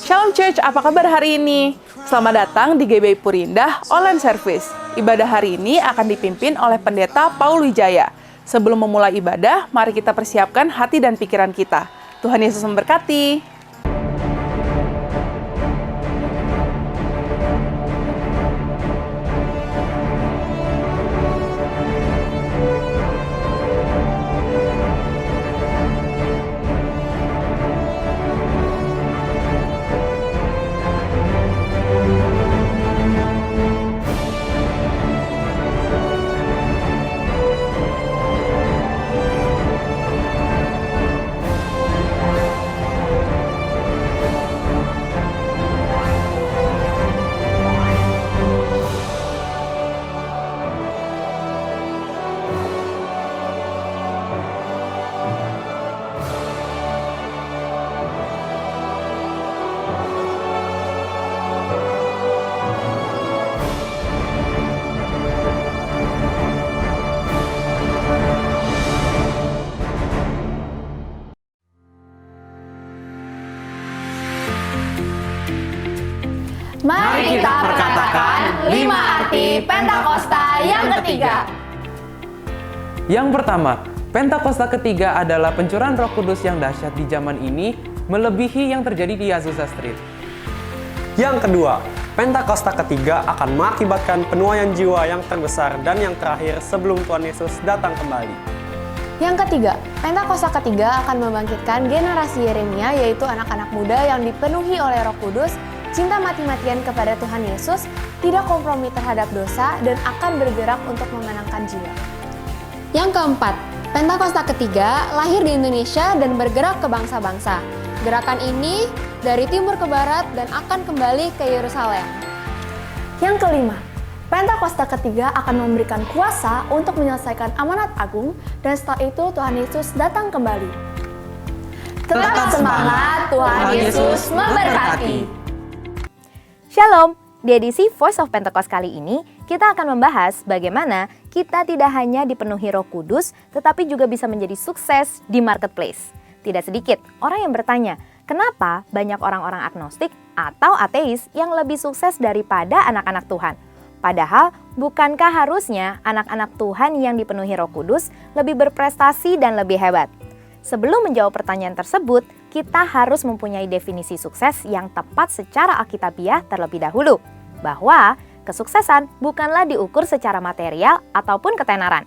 Shalom Church, apa kabar hari ini? Selamat datang di GBI Purindah Online Service. Ibadah hari ini akan dipimpin oleh Pendeta Paul Wijaya. Sebelum memulai ibadah, mari kita persiapkan hati dan pikiran kita. Tuhan Yesus memberkati. Mari kita perkatakan 5 arti Pentakosta yang ketiga. Yang pertama, Pentakosta ketiga adalah pencurahan Roh Kudus yang dahsyat di zaman ini, melebihi yang terjadi di Azusa Street. Yang kedua, Pentakosta ketiga akan mengakibatkan penuaian jiwa yang terbesar dan yang terakhir sebelum Tuhan Yesus datang kembali. Yang ketiga, Pentakosta ketiga akan membangkitkan generasi Yeremia, yaitu anak-anak muda yang dipenuhi oleh Roh Kudus, cinta mati-matian kepada Tuhan Yesus, tidak kompromi terhadap dosa, dan akan bergerak untuk memenangkan jiwa. Yang keempat, Pentakosta ketiga lahir di Indonesia dan bergerak ke bangsa-bangsa. Gerakan ini dari timur ke barat dan akan kembali ke Yerusalem. Yang kelima, Pentakosta ketiga akan memberikan kuasa untuk menyelesaikan amanat agung, dan setelah itu Tuhan Yesus datang kembali. Tetap semangat, Tuhan Yesus memberkati. Shalom! Di edisi Voice of Pentecost kali ini, kita akan membahas bagaimana kita tidak hanya dipenuhi Roh Kudus, tetapi juga bisa menjadi sukses di marketplace. Tidak sedikit orang yang bertanya, kenapa banyak orang-orang agnostik atau ateis yang lebih sukses daripada anak-anak Tuhan? Padahal, bukankah harusnya anak-anak Tuhan yang dipenuhi Roh Kudus lebih berprestasi dan lebih hebat? Sebelum menjawab pertanyaan tersebut, kita harus mempunyai definisi sukses yang tepat secara alkitabiah terlebih dahulu. Bahwa kesuksesan bukanlah diukur secara material ataupun ketenaran.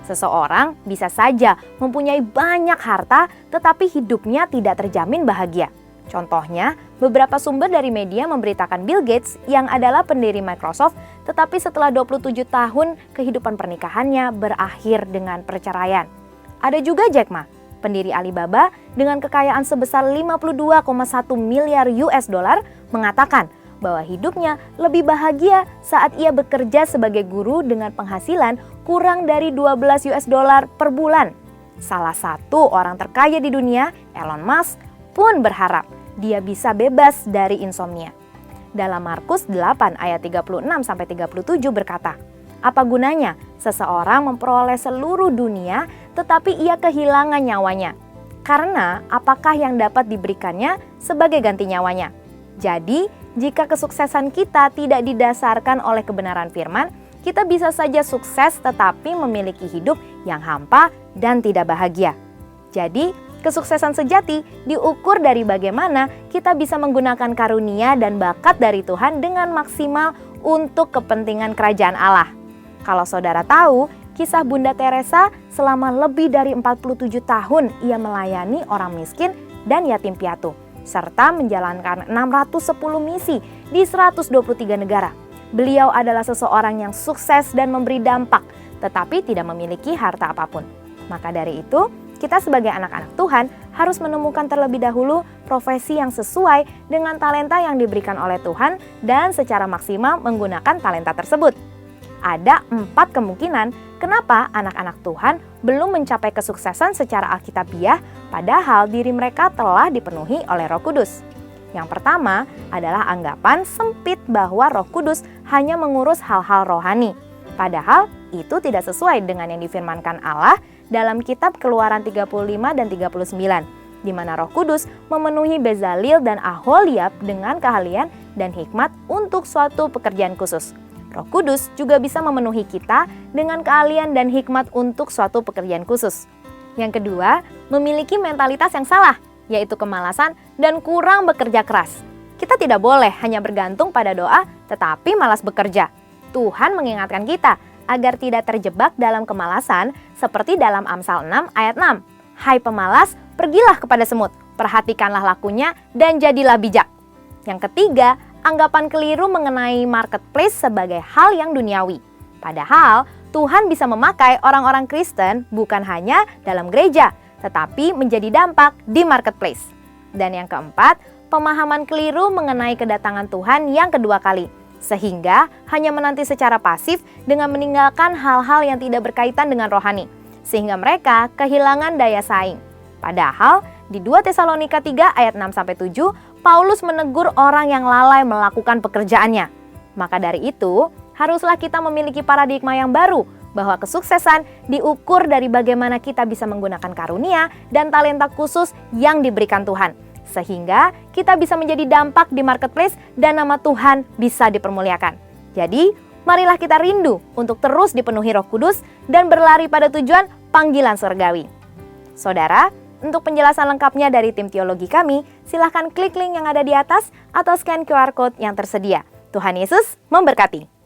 Seseorang bisa saja mempunyai banyak harta tetapi hidupnya tidak terjamin bahagia. Contohnya, beberapa sumber dari media memberitakan Bill Gates yang adalah pendiri Microsoft, tetapi setelah 27 tahun kehidupan pernikahannya berakhir dengan perceraian. Ada juga Jack Ma, pendiri Alibaba dengan kekayaan sebesar 52,1 miliar US dollar, mengatakan bahwa hidupnya lebih bahagia saat ia bekerja sebagai guru dengan penghasilan kurang dari 12 US dollar per bulan. Salah satu orang terkaya di dunia, Elon Musk, pun berharap dia bisa bebas dari insomnia. Dalam Markus 8 ayat 36-37 berkata, apa gunanya seseorang memperoleh seluruh dunia tetapi ia kehilangan nyawanya? Karena apakah yang dapat diberikannya sebagai ganti nyawanya? Jadi, jika kesuksesan kita tidak didasarkan oleh kebenaran firman, kita bisa saja sukses tetapi memiliki hidup yang hampa dan tidak bahagia. Jadi, kesuksesan sejati diukur dari bagaimana kita bisa menggunakan karunia dan bakat dari Tuhan dengan maksimal untuk kepentingan kerajaan Allah. Kalau saudara tahu, kisah Bunda Teresa selama lebih dari 47 tahun ia melayani orang miskin dan yatim piatu, serta menjalankan 610 misi di 123 negara. Beliau adalah seseorang yang sukses dan memberi dampak, tetapi tidak memiliki harta apapun. Maka dari itu, kita sebagai anak-anak Tuhan harus menemukan terlebih dahulu profesi yang sesuai dengan talenta yang diberikan oleh Tuhan dan secara maksimal menggunakan talenta tersebut. Ada 4 kemungkinan kenapa anak-anak Tuhan belum mencapai kesuksesan secara alkitabiah padahal diri mereka telah dipenuhi oleh Roh Kudus. Yang pertama adalah anggapan sempit bahwa Roh Kudus hanya mengurus hal-hal rohani. Padahal itu tidak sesuai dengan yang difirmankan Allah dalam kitab Keluaran 35 dan 39. di mana Roh Kudus memenuhi Bezalel dan Aholiab dengan keahlian dan hikmat untuk suatu pekerjaan khusus. Roh Kudus juga bisa memenuhi kita dengan keahlian dan hikmat untuk suatu pekerjaan khusus. Yang kedua, memiliki mentalitas yang salah, yaitu kemalasan dan kurang bekerja keras. Kita tidak boleh hanya bergantung pada doa, tetapi malas bekerja. Tuhan mengingatkan kita agar tidak terjebak dalam kemalasan seperti dalam Amsal 6 ayat 6. Hai pemalas, pergilah kepada semut, perhatikanlah lakunya dan jadilah bijak. Yang ketiga, anggapan keliru mengenai marketplace sebagai hal yang duniawi. Padahal, Tuhan bisa memakai orang-orang Kristen bukan hanya dalam gereja, tetapi menjadi dampak di marketplace. Dan yang keempat, pemahaman keliru mengenai kedatangan Tuhan yang kedua kali, sehingga hanya menanti secara pasif dengan meninggalkan hal-hal yang tidak berkaitan dengan rohani, sehingga mereka kehilangan daya saing. Padahal, di 2 Tesalonika 3 ayat 6-7, Paulus menegur orang yang lalai melakukan pekerjaannya. Maka dari itu, haruslah kita memiliki paradigma yang baru, bahwa kesuksesan diukur dari bagaimana kita bisa menggunakan karunia dan talenta khusus yang diberikan Tuhan, sehingga kita bisa menjadi dampak di marketplace dan nama Tuhan bisa dipermuliakan. Jadi, marilah kita rindu untuk terus dipenuhi Roh Kudus dan berlari pada tujuan panggilan surgawi. Saudara, untuk penjelasan lengkapnya dari tim teologi kami, silahkan klik link yang ada di atas atau scan QR Code yang tersedia. Tuhan Yesus memberkati.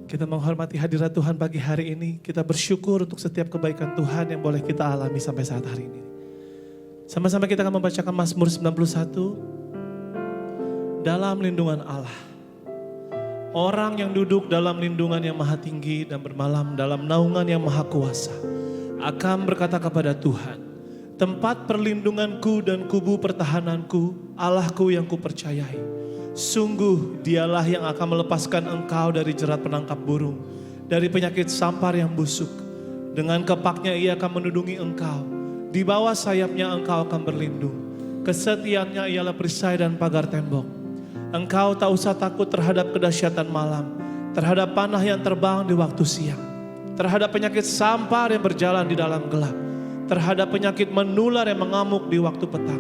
Kita menghormati hadirat Tuhan pagi hari ini. Kita bersyukur untuk setiap kebaikan Tuhan yang boleh kita alami sampai saat hari ini. Sama-sama kita akan membacakan Mazmur 91. Dalam lindungan Allah. Orang yang duduk dalam lindungan yang maha tinggi dan bermalam dalam naungan yang maha kuasa akan berkata kepada Tuhan, tempat perlindunganku dan kubu pertahananku, Allahku yang kupercayai. Sungguh dialah yang akan melepaskan engkau dari jerat penangkap burung, dari penyakit sampar yang busuk. Dengan kepaknya ia akan menudungi engkau, di bawah sayapnya engkau akan berlindung. Kesetiaannya ialah perisai dan pagar tembok. Engkau tak usah takut terhadap kedahsyatan malam, terhadap panah yang terbang di waktu siang, terhadap penyakit sampar yang berjalan di dalam gelap, terhadap penyakit menular yang mengamuk di waktu petang.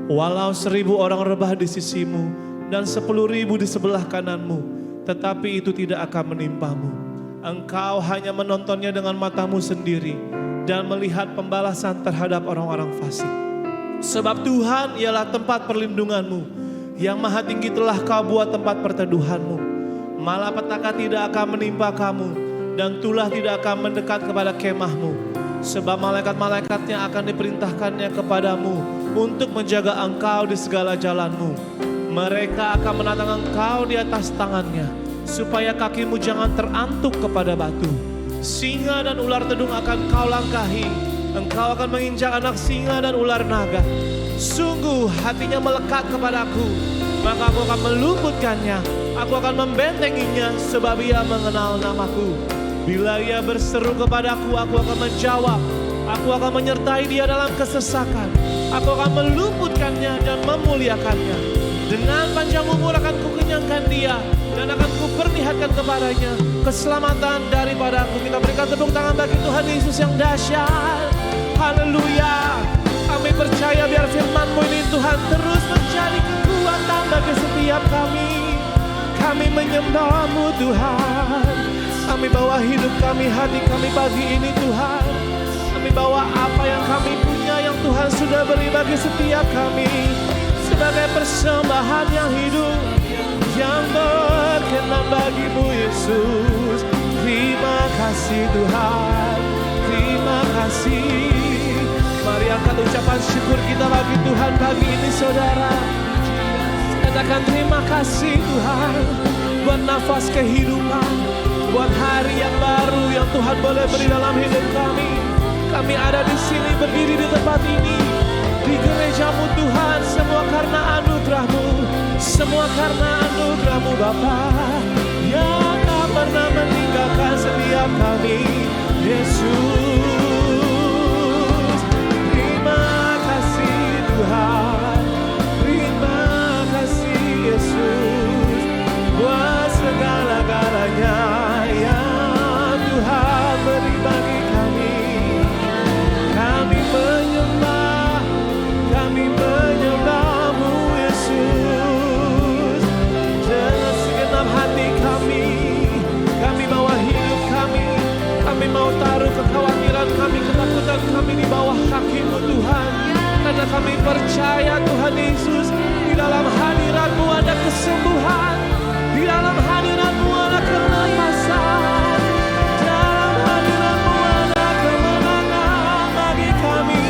Walau 1000 orang rebah di sisimu dan 10.000 di sebelah kananmu, tetapi itu tidak akan menimpamu. Engkau hanya menontonnya dengan matamu sendiri dan melihat pembalasan terhadap orang-orang fasik. Sebab Tuhan ialah tempat perlindunganmu, yang maha tinggi telah kau buat tempat perteduhanmu. Malapetaka tidak akan menimpa kamu, dan tulah tidak akan mendekat kepada kemahmu. Sebab malaikat-malaikatnya akan diperintahkannya kepadamu untuk menjaga engkau di segala jalanmu. Mereka akan menatang engkau di atas tangannya, supaya kakimu jangan terantuk kepada batu. Singa dan ular tedung akan kau langkahi, engkau akan menginjak anak singa dan ular naga. Sungguh hatinya melekat kepadaku, maka aku akan meluputkannya, aku akan membentenginya, sebab ia mengenal namaku. Bila ia berseru kepadaku, aku akan menjawab, aku akan menyertai dia dalam kesesakan, aku akan meluputkannya dan memuliakannya. Dengan panjang umur akan kukenyangkan dia, dan akan kuperlihatkan kepadanya keselamatan daripadaku. Kita berikan tepuk tangan bagi Tuhan Yesus yang dahsyat. Haleluya. Kami percaya biar firman-Mu ini Tuhan terus menjadi kekuatan bagi setiap kami. Kami menyembah-Mu Tuhan. Kami bawa hidup kami, hati kami pagi ini Tuhan. Kami bawa apa yang kami punya yang Tuhan sudah beri bagi setiap kami, sebagai persembahan yang hidup, yang berkenan bagi-Mu Yesus. Terima kasih Tuhan, terima kasih. Mari angkat ucapan syukur kita bagi Tuhan pagi ini saudara. Katakan terima kasih Tuhan buat nafas kehidupan, buat hari yang baru yang Tuhan boleh beri dalam hidup kami. Kami ada di sini, berdiri di tempat ini, di gereja-Mu Tuhan, semua karena anugerah-Mu, semua karena anugerah-Mu Bapa yang tak pernah meninggalkan setiap kami. Yesus, Tuhan, terima kasih Yesus buat segala-galanya yang percaya Tuhan Yesus, di dalam hadirat-Mu ada kesembuhan, di dalam hadirat-Mu ada kelepasan, dalam hadirat-Mu ada kemenangan bagi kami.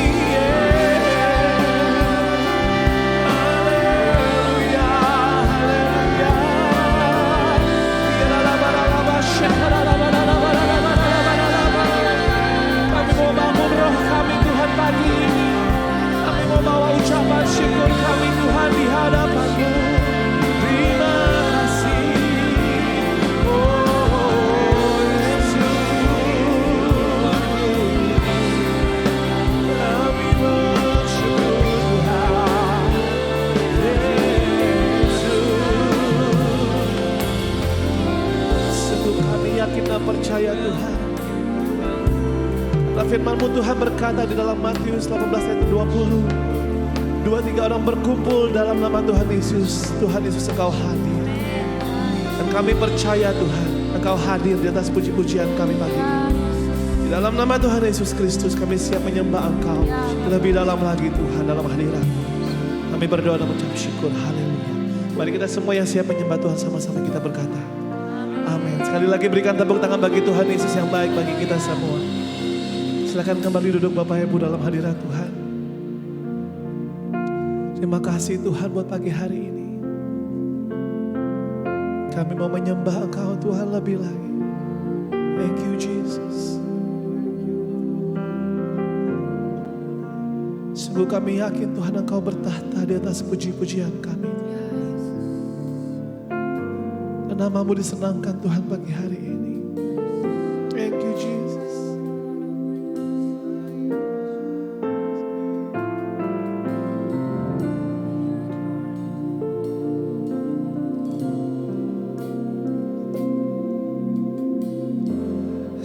Haleluya, haleluya. Kami mau bangun roh kami Tuhan pagi ini. Kami mau bawa ucapan syukur kami Tuhan di hadapan-Mu. Terima kasih, oh Yesus. Kami bersyukur Tuhan, Yesus. Sungguh kami yakin dan percaya Tuhan. Firman-Mu Tuhan berkata di dalam Matius 18 ayat 20, 2-3 orang berkumpul dalam nama Tuhan Yesus, Tuhan Yesus Engkau hadir. Dan kami percaya Tuhan, Engkau hadir di atas puji-pujian kami pagi ini. Di dalam nama Tuhan Yesus Kristus kami siap menyembah Engkau lebih dalam lagi Tuhan, dalam hadirat-Mu. Kami berdoa dan mengucap syukur, haleluya. Mari kita semua yang siap menyembah Tuhan sama-sama kita berkata, amin. Sekali lagi berikan tepuk tangan bagi Tuhan Yesus yang baik bagi kita semua. Silakan kembali duduk Bapak Ibu dalam hadirat Tuhan. Terima kasih Tuhan buat pagi hari ini. Kami mau menyembah Engkau Tuhan lebih lagi. Thank you Jesus. Sungguh kami yakin Tuhan Engkau bertahta di atas puji-pujian kami. Dan nama-Mu disenangkan Tuhan pagi hari ini. Thank you Jesus.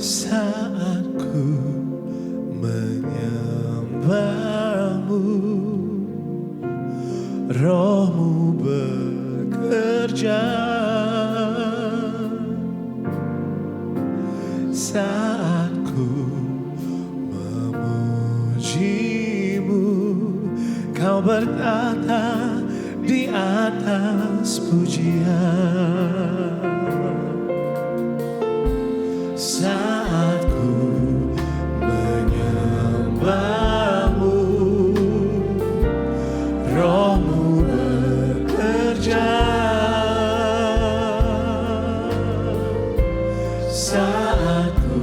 Saat ku menyembah-Mu, Roh-Mu bekerja. Saat ku memuji-Mu, Kau bertata di atas pujian. Saat ku menyembah-Mu, Roh-Mu bekerja. Saat ku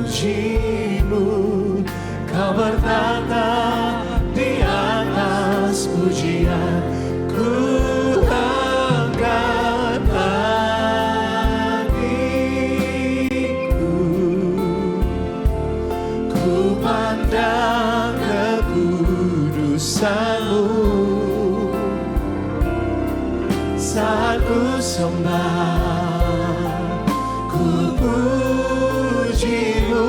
memuji-Mu, Kau bertata di atas pujian. Ku angkat hatiku, ku pandang kekudusan-Mu. Saat ku sembah, ku puji-Mu,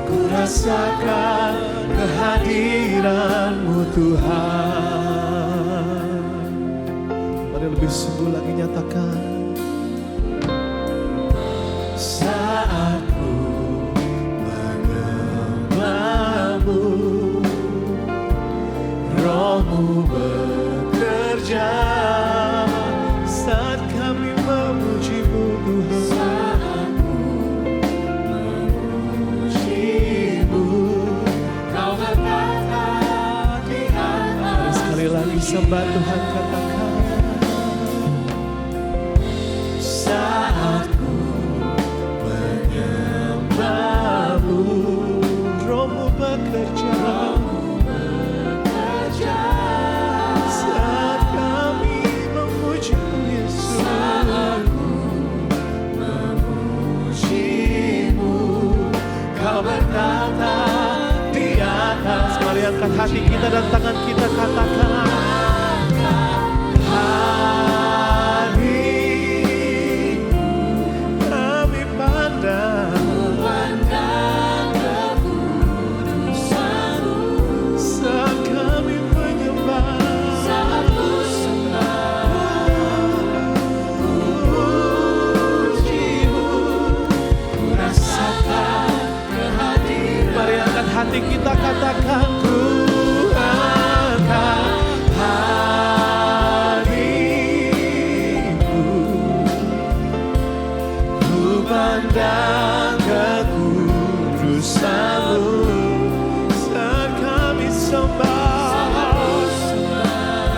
ku rasakan kehadiran-Mu Tuhan. Mari lebih sungguh lagi nyatakan. Saat ku menyembah-Mu, Roh-Mu bekerja. Saat kami memuji-Mu Tuhan, saat ku memuji-Mu, Kau berkata di atas. Sekali lagi sembah Tuhan, katakan. Saat ku menyembah-Mu, Roh-Mu bekerja. Saat kami memuji-Mu Yesus, saat ku memuji-Mu, Kau berkata di atas. Mari angkat hati kita dan tangan kita, katakan. Kami pandang kekudusan-Mu. Saat kami menyembah, saat ku sembah, puji-Mu, ku rasakan kehadiran. Mari angkat hati kita, katakan. Ku pandang kekudusan-Mu, saat kami sembah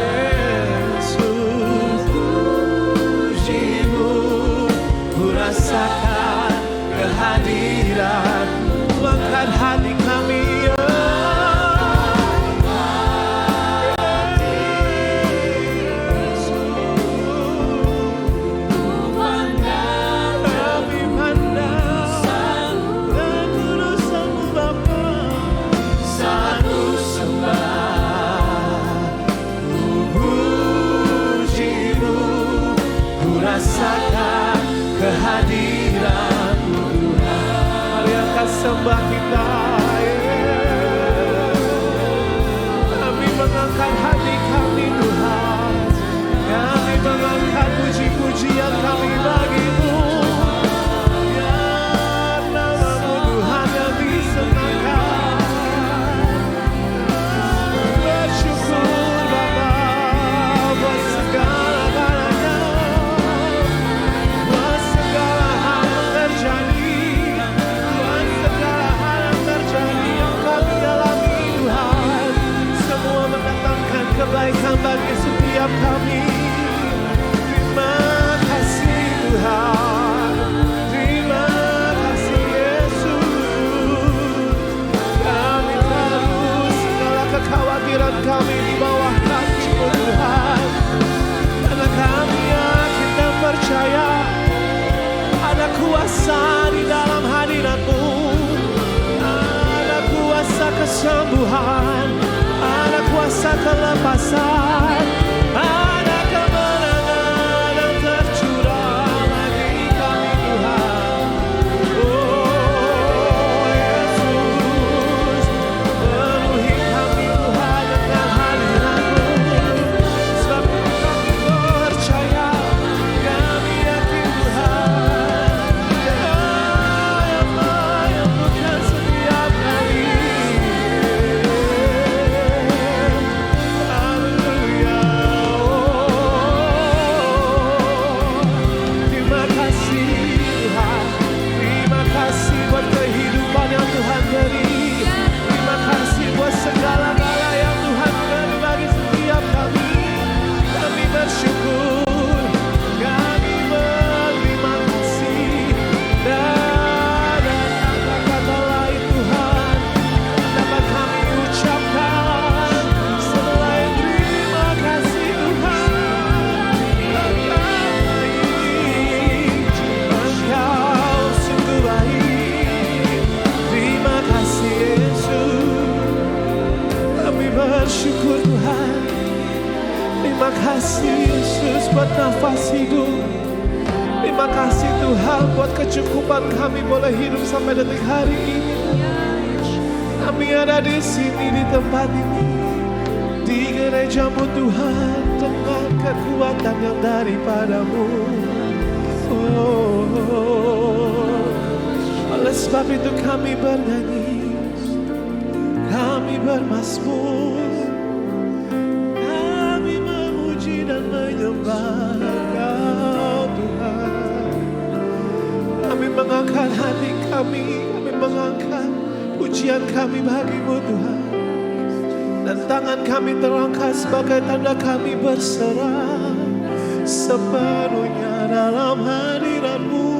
Yesus, puji-Mu, ku rasakan kehadiran-Mu. Angkat hati kami, ya rasakan kehadiran-Mu Tuhan. Mari angkat sembah kita, kami mengangkat hati kami Tuhan, kami mengangkat puji-pujian kami bagi-Mu, ya nama-Mu Tuhan yang disenangkan. Bersyukur Bapa buat segala-galanya, buat segala hal yang terjadi, buat segala hal yang terjadi yang kami alami Tuhan. Semua mendatangkan kebaikan bagi setiap kami. Terima kasih Tuhan, terima kasih Yesus. Kami taruh segala kekhawatiran kami di bawah kaki-Mu Tuhan, karena kami yakin dan percaya ada kuasa di dalam hadirat-Mu, ada kuasa kesembuhan, ada kuasa kelepasan, ada kemenangan yang tercurah bagi kami Tuhan. Oh Yesus, penuhi kami Tuhan dengan hadirat-Mu, sebab kami percaya, kami yakin Tuhan, yang menyembuhkan setiap kami. Haleluya. Terima kasih Tuhan, terima kasih buat kehidupan yang Tuhan beri, terima kasih buat segala-gala yang Tuhan beri bagi setiap kami. Kami bersyukur, kami berterima kasih, dan kata-kata lain Tuhan dapat kami ucapkan selain terima kasih Tuhan. Engkau sungguh baik, terima kasih Yesus. Kami bersyukur Tuhan, terima kasih Yesus buat nafas hidup. Terima kasih Tuhan buat kecukupan kami boleh hidup sampai detik hari ini. Kami ada di sini, di tempat ini, di gereja-Mu Tuhan, dengan kekuatan yang daripada-Mu. Oleh sebab itu kami bernyanyi, kami bermazmur, kami memuji dan menyembah Engkau Tuhan. Kami mengangkat hati kami mengangkat pujian kami bagi-Mu Tuhan, dan tangan kami terangkat sebagai tanda kami berserah sepenuhnya dalam hadirat-Mu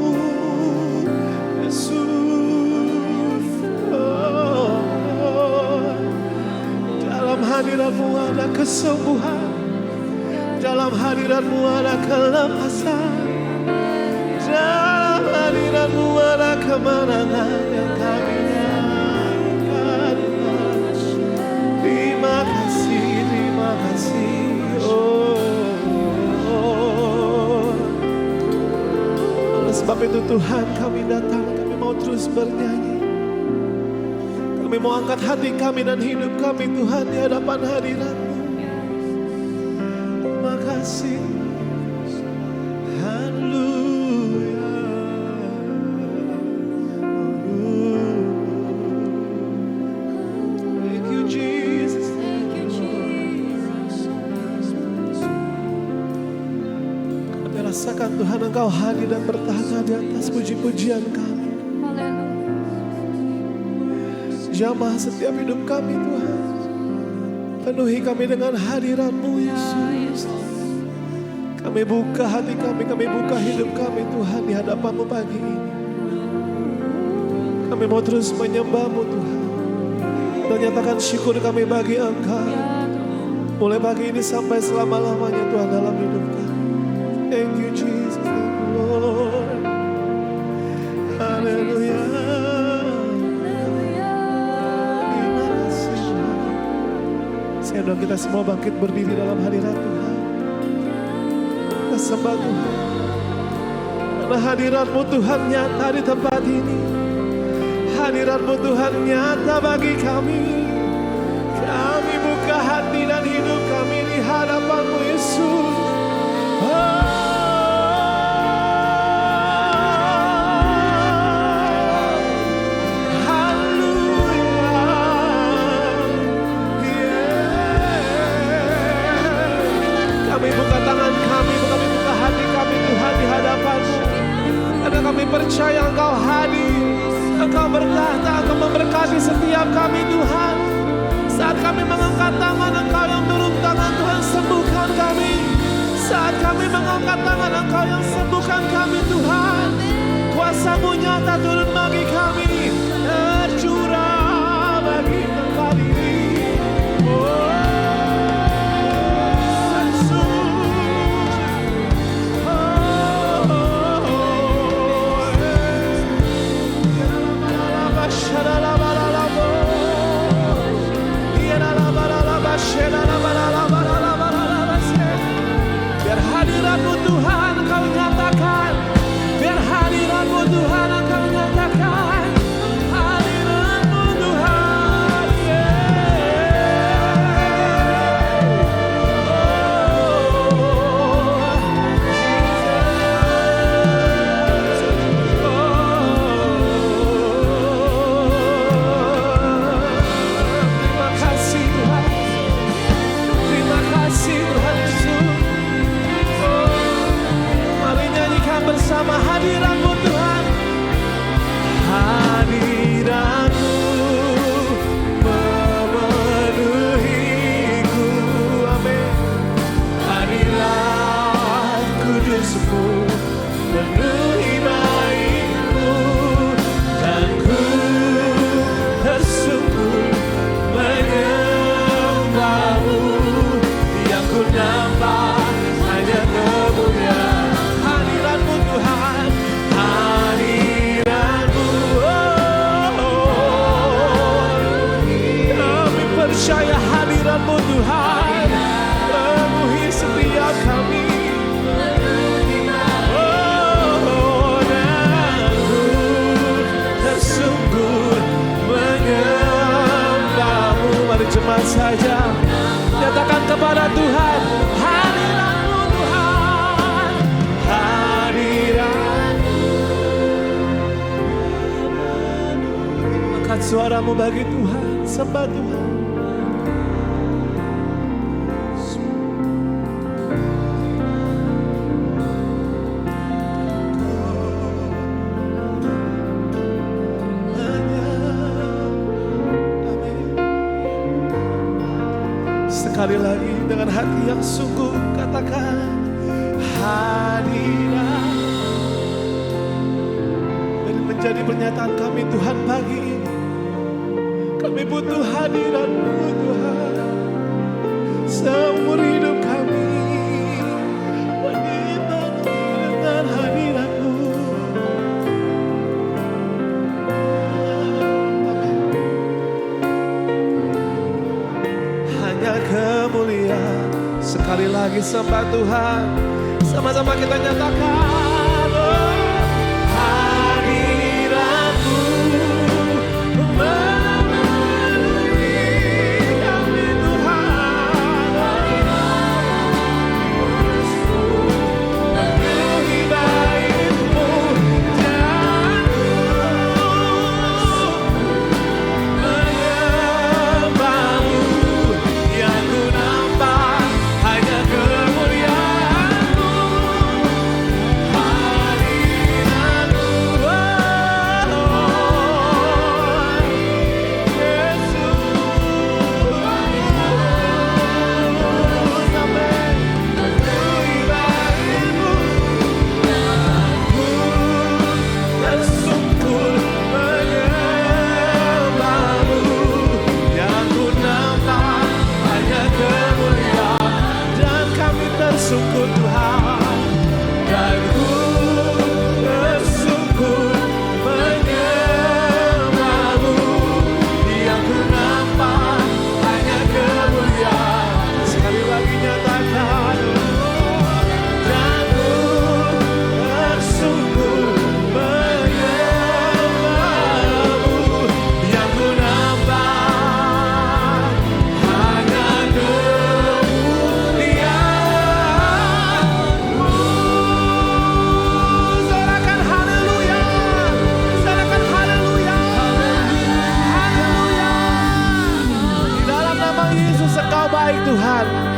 Yesus. Dalam hadirat-Mu ada kesembuhan, dalam hadirat-Mu ada kelepasan, dalam hadirat-Mu ada kemenangan yang kami nyanyikan. Terima kasih, terima kasih. Oleh sebab itu Tuhan, kami datang, kami mau terus bernyanyi. Kami mau angkat hati kami dan hidup kami Tuhan di hadapan hadirat-Mu. Terima kasih. Haleluya. Thank you Jesus. Thank you Jesus. Kami rasakan Tuhan Engkau hadir dan bertahta di atas puji-pujian kami. Jamah setiap hidup kami Tuhan. Penuhi kami dengan hadirat-Mu Yesus. Kami buka hati kami buka hidup kami Tuhan di hadapan-Mu pagi ini. Kami mau terus menyembah-Mu Tuhan. Dan nyatakan syukur kami bagi Engkau. Mulai pagi ini sampai selama-lamanya Tuhan dalam hidup kami. Thank you Jesus, thank you Lord. Haleluya. Terima kasih Tuhan. Saya doa kita semua bangkit berdiri dalam hadirat Tuhan. Kita sembah Tuhan. Karena hadirat-Mu Tuhan nyata di tempat ini. Hadirat-Mu Tuhan nyata bagi kami. Kami buka hati dan hidup kami di hadapan-Mu Yesus. Kami buka tangan kami buka hati kami Tuhan di hadapan-Mu. Karena kami percaya Engkau hadir, Engkau berkata, Engkau memberkati setiap kami Tuhan. Saat kami mengangkat tangan, Engkau yang turun tangan Tuhan sembuhkan kami. Saat kami mengangkat tangan, Engkau yang sembuhkan kami Tuhan. Kuasa-Mu nyata turun bagi kami, tercurah bagi tempat ini. Biar hadirat-Mu Tuhan Engkau nyatakan. Biar hadirat-Mu Tuhan Engkau nyatakan. Hadirat-Mu Tuhan, Terima kasih Tuhan. Terima kasih Tuhan Yesus. Mari nyanyikan bersama hadirat-Mu Tuhan. Hadirat-Mu memenuhiku. Amin. Hadirat kudus-Mu penuhi baik-Mu. Dan ku tersungkur menyembah-Mu. Yang ku nampak hanya kemuliaan hadirat-Mu Tuhan. Hadirat-Mu, kami percaya hadirat-Mu Tuhan penuhi setiap kami. Dan ku tersungkur menyembah-Mu. Mari jemaat saja nyatakan kepada Tuhan, hadirat-Mu Tuhan, hadirat-Mu. Angkat suaramu bagi Tuhan, sembah Tuhan. Sekali lagi dengan hati yang sungguh katakan hadirat. Dan menjadi pernyataan kami Tuhan pagi ini. Kami butuh hadirat-Mu Tuhan. Seumur hidup kami menikmati dengan hadirat-Mu. Hanya kemuliaan. Sekali lagi sembah Tuhan. Sama-sama kita nyatakan, oh, hadirat-Mu memenuhi kami Tuhan. Penuhi baik-Mu dan menyembah-Mu. Yang ku nampak hanya kemuliaan-Mu.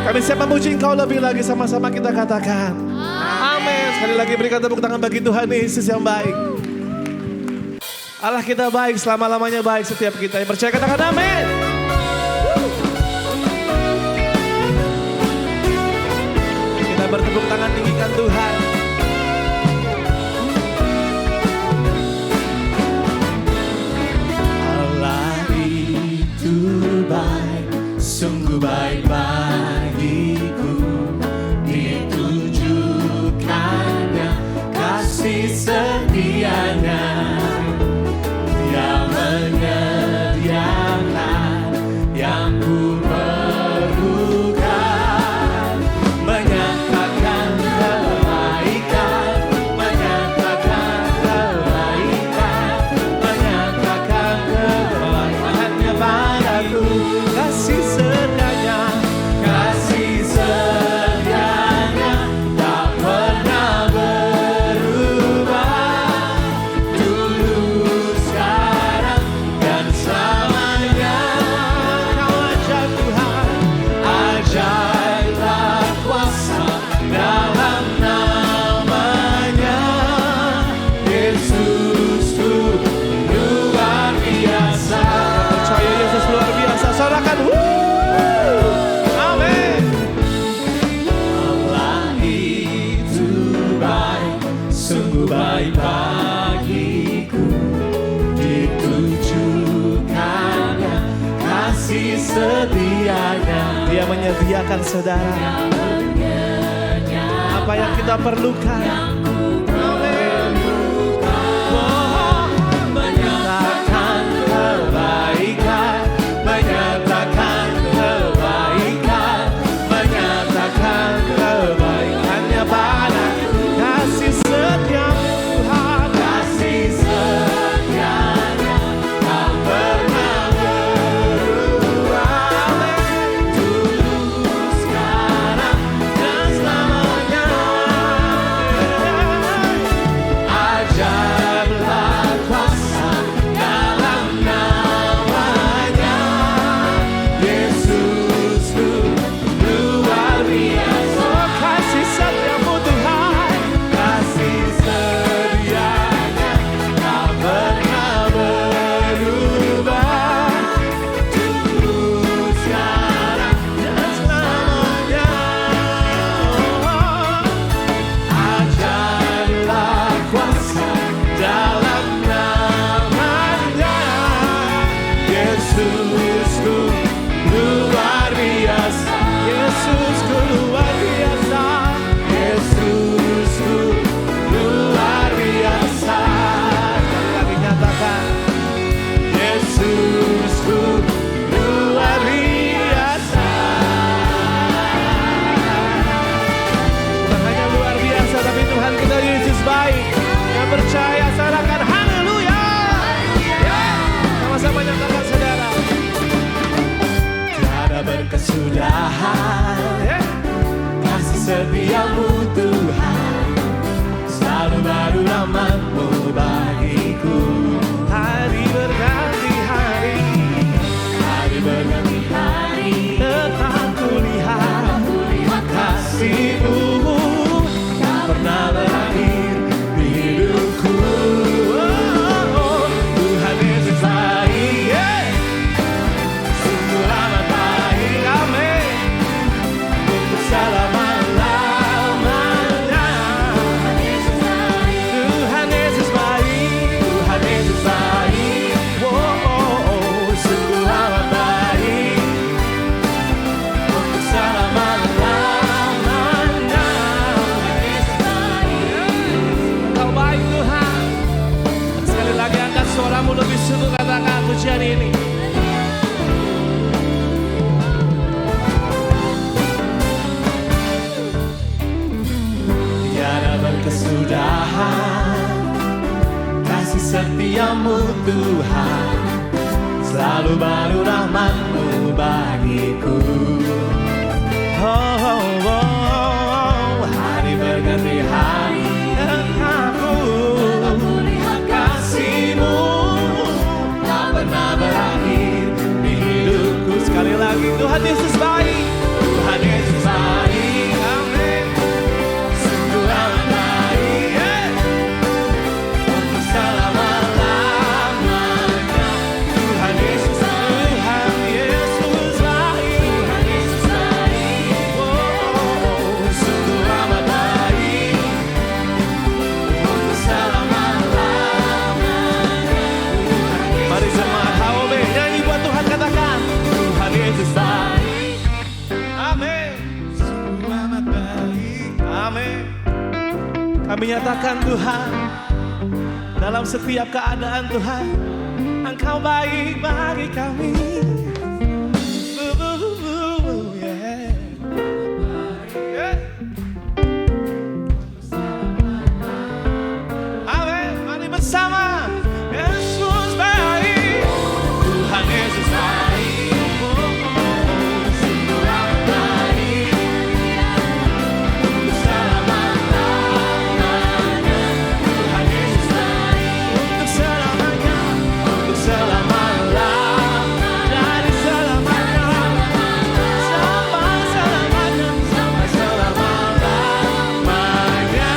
Kami siap memuji Engkau lebih lagi, sama-sama kita katakan. Amin. Sekali lagi berikan tepuk tangan bagi Tuhan Yesus yang baik. Allah kita baik, selama-lamanya baik setiap kita. Yang percaya katakan amin. Kita bertepuk tangan tinggikan Tuhan. Allah itu baik, sungguh baik bagiku. Ditujukannya kasih setianya. Dia menyediakan yang ku perlukan, menyatakan kebaikan, menyatakan kebaikan, menyatakan kebaikannya padaku. Kasih setianya, kasih setianya tak pernah berubah. Dulu, sekarang, dan selamanya. Kau ajaib Tuhan, ajaiblah kuasa dalam namanya. Yesusku luar biasa. Percaya Yesus luar biasa, sorakan. Amin. Allah itu baik, sungguh baik bagiku. Ditujukannya kasih setianya. Dia menyediakan saudara apa yang kita perlukan. Menyatakan kebaikan, menyatakan kebaikan, menyatakan kebaikannya padaku. Kasih setia Tuhan, kasih setianya tak pernah berubah. Dulu, sekarang, dan selamanya. Ajaiblah kuasa dalam namanya. Yesusku luar biasa. Oh, kasih setiamu Tuhan, kasih setianya tak pernah berubah. Dulu, sekarang, dan selamanya. Ajaiblah kuasa dalam namanya. Yesusku luar biasa. Yesusku luar biasa. Yesusku luar biasa. Kami nyatakan Yesusku luar biasa. Bukan hanya luar biasa, tapi Tuhan kita Yesus baik. Yang percaya sorakan haleluya. Ya, sama-sama nyatakan saudara. Tiada berkesudahan, kasih setiamu Tuhan, selalu baru rahmat-Mu bagiku. Hari berganti hari, hari berganti hari, tetap kulihat kasih-Mu tak pernah berakhir di hidupku. Oh, Tuhan Yesus baik, sungguh amat baik. Amin. Untuk selama-lamanya. Tuhan Yesus baik, Tuhan Yesus baik. Oh, sungguh amat baik. Untuk selama-lamanya. Kau baik Tuhan. Sekali lagi angkat suaramu lebih sungguh, katakan pujian ini. Tiada berkesudahan, kasih setiamu Tuhan, selalu baru rahmat-Mu bagiku. Oh, oh, oh, hari berganti hari, aku lihat kasih-Mu tak pernah berakhir di hidupku. Sekali lagi Tuhan Yesus baik, Tuhan Yesus Kami nyatakan Tuhan, dalam setiap keadaan Tuhan, Engkau baik bagi kami. Yeah. Yeah. Amin, mari bersama. Yesus baik, Tuhan Yesus baik. Sungguh amat baik. Untuk selama-lamanya. Tuhan Yesus baik. Untuk selamanya. Untuk selama-lamanya. Dari selamanya. Sampai selamanya. Sampai selama-lamanya.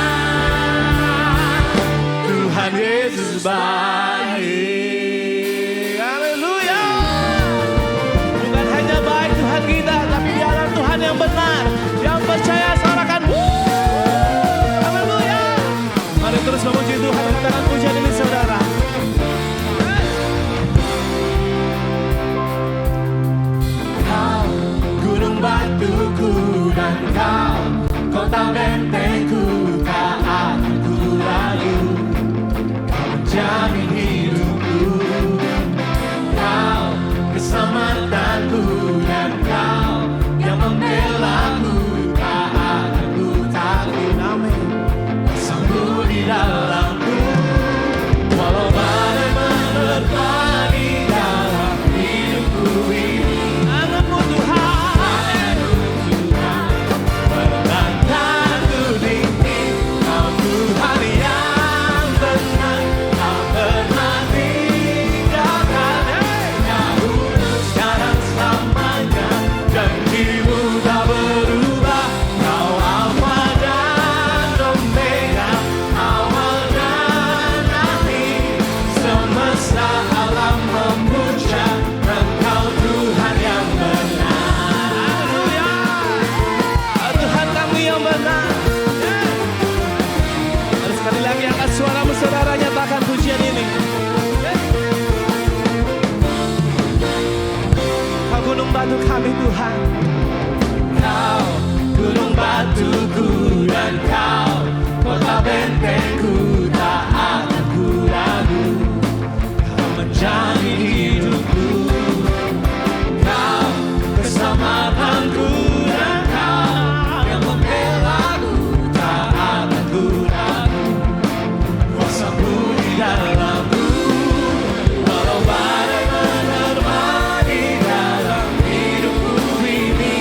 Tuhan Yesus baik. Haleluya. Bukan hanya baik Tuhan kita, tapi Dialah Tuhan yang benar. Yang percaya sorakan. Haleluya. Mari terus memuji Tuhan. Katakan pujian ini saudara. Kau gunung batuku dan kau kota bentengku, tak akan ku ragu. Kau menjamin hidupku, kau keselamatanku, dan kau yang membelaku, tak akan ku takut. Amin. Bersamamu di dalamku, walau badai menerpa di dalam hidupku ini. Anakmu Tuhan, menantangku tinggi. Kau Tuhan yang benar, tak pernah tinggalkan. Dahulu, sekarang, selamanya, janjimu tak berubah. Kau Alfa dan Omega, awal dan akhir. Semesta alam memuja Engkau Tuhan yang benar. Haleluya. Tuhan kami yang benar. Mari sekali lagi angkat suaramu saudara, nyatakan pujian ini. Kau gunung batu kami Tuhan. Kau gunung batuku dan kau kota bentengku, tak akan ku ragu. Kau menjamin hidupku, kau keselamatanku, dan kau yang membelaku, tak akan ku ragu. Kuasamu di dalamku, walau badai menerpa di dalam hidupku ini.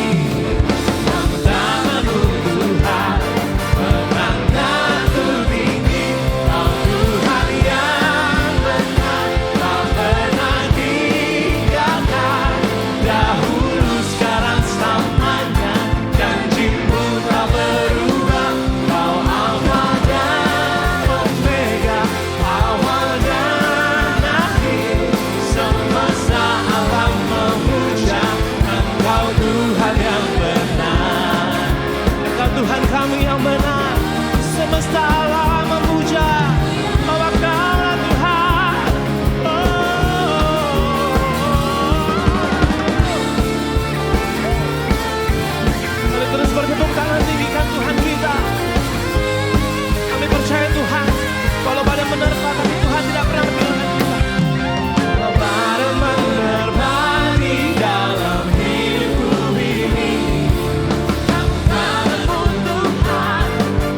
Namun tanganmu Tuhan, menangkanku tinggi. Kau Tuhan yang benar, tak pernah tinggalkan. Dahulu, sekarang, selamanya, janjimu tak berubah. Kau Alfa dan Omega, awal dan akhir. Semesta alam memuja Engkau Tuhan yang benar. Engkau Tuhan kami yang benar. Semesta alam memuja bahwa Kaulah Tuhan. Mari terus bertepuk tangan, tinggikan Tuhan kita. Kami percaya Tuhan, kalau badai menerpa, tapi Tuhan tidak pernah meninggalkan kita. Kalau badai menerpa di dalam hidupku ini, namun tanganmu Tuhan,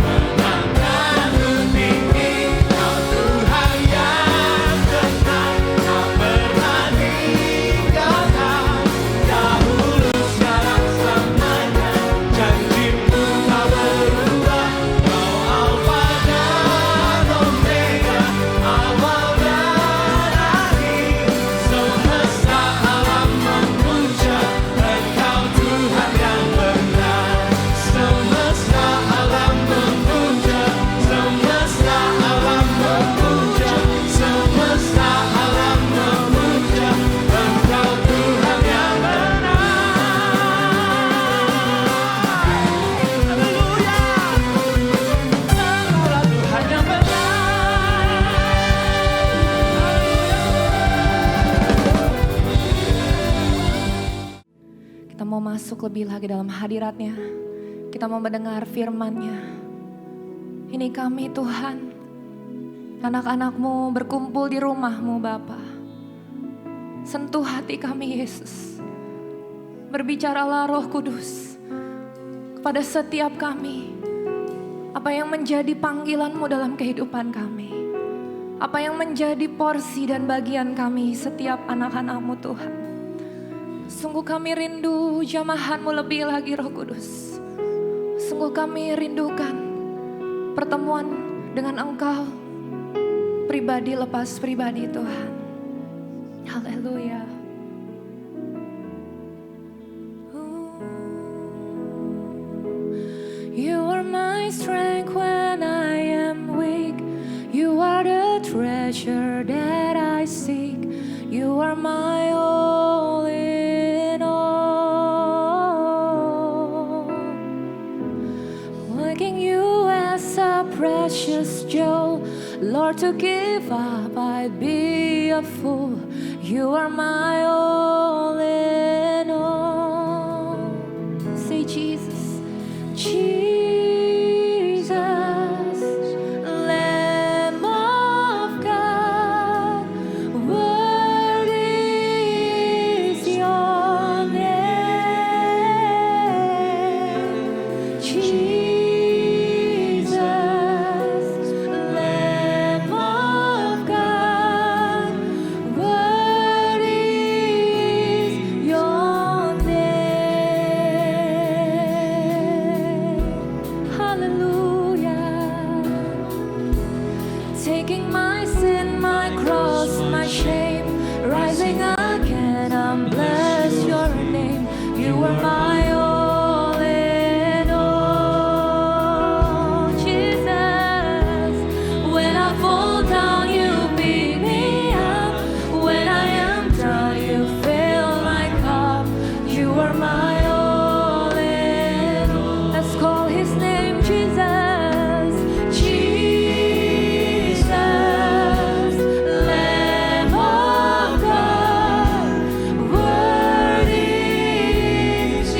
menangkanku tinggi. Kau Tuhan yang benar, tak pernah tinggalkan. Dahulu, sekarang, selamanya, janjimu tak berubah. Kau Alfa dan Omega, awal dan akhir. Semesta alam memuja Engkau Tuhan yang benar. Semesta alam memuja, semesta alam memuja, semesta alam memuja Engkau Tuhan yang benar. Haleluya. Engkaulah Tuhan yang benar. Kita mau masuk lebih lagi dalam hadirat-Nya. Kita mau mendengar firman-Nya. Ini kami Tuhan, anak-anak-Mu berkumpul di rumah-Mu Bapa. Sentuh hati kami Yesus. Berbicaralah Roh Kudus kepada setiap kami. Apa yang menjadi panggilan-Mu dalam kehidupan kami. Apa yang menjadi porsi dan bagian kami setiap anak-anak-Mu Tuhan. Sungguh kami rindu jamahan-Mu lebih lagi Roh Kudus. Sungguh kami rindukan pertemuan dengan Engkau pribadi lepas pribadi Tuhan. Haleluya. You are my strength when I am weak. You are the treasure that I seek. You are my all in all. Making you as a precious jewel. Lord, to give up, I'd be a fool. You are my all in all. Say Jesus, Jesus, Lamb of God, worthy is your name. Jesus, Lamb of God, worthy is your name. Hallelujah. Taking my sin, my cross, my shame, rising again, I'm bless your name. You are my all in all. Jesus, when I fall down, you pick me up. When I am down, you fill my cup. You are my all in all. Let's call his name Jesus. Jesus, Lamb of God, worthy is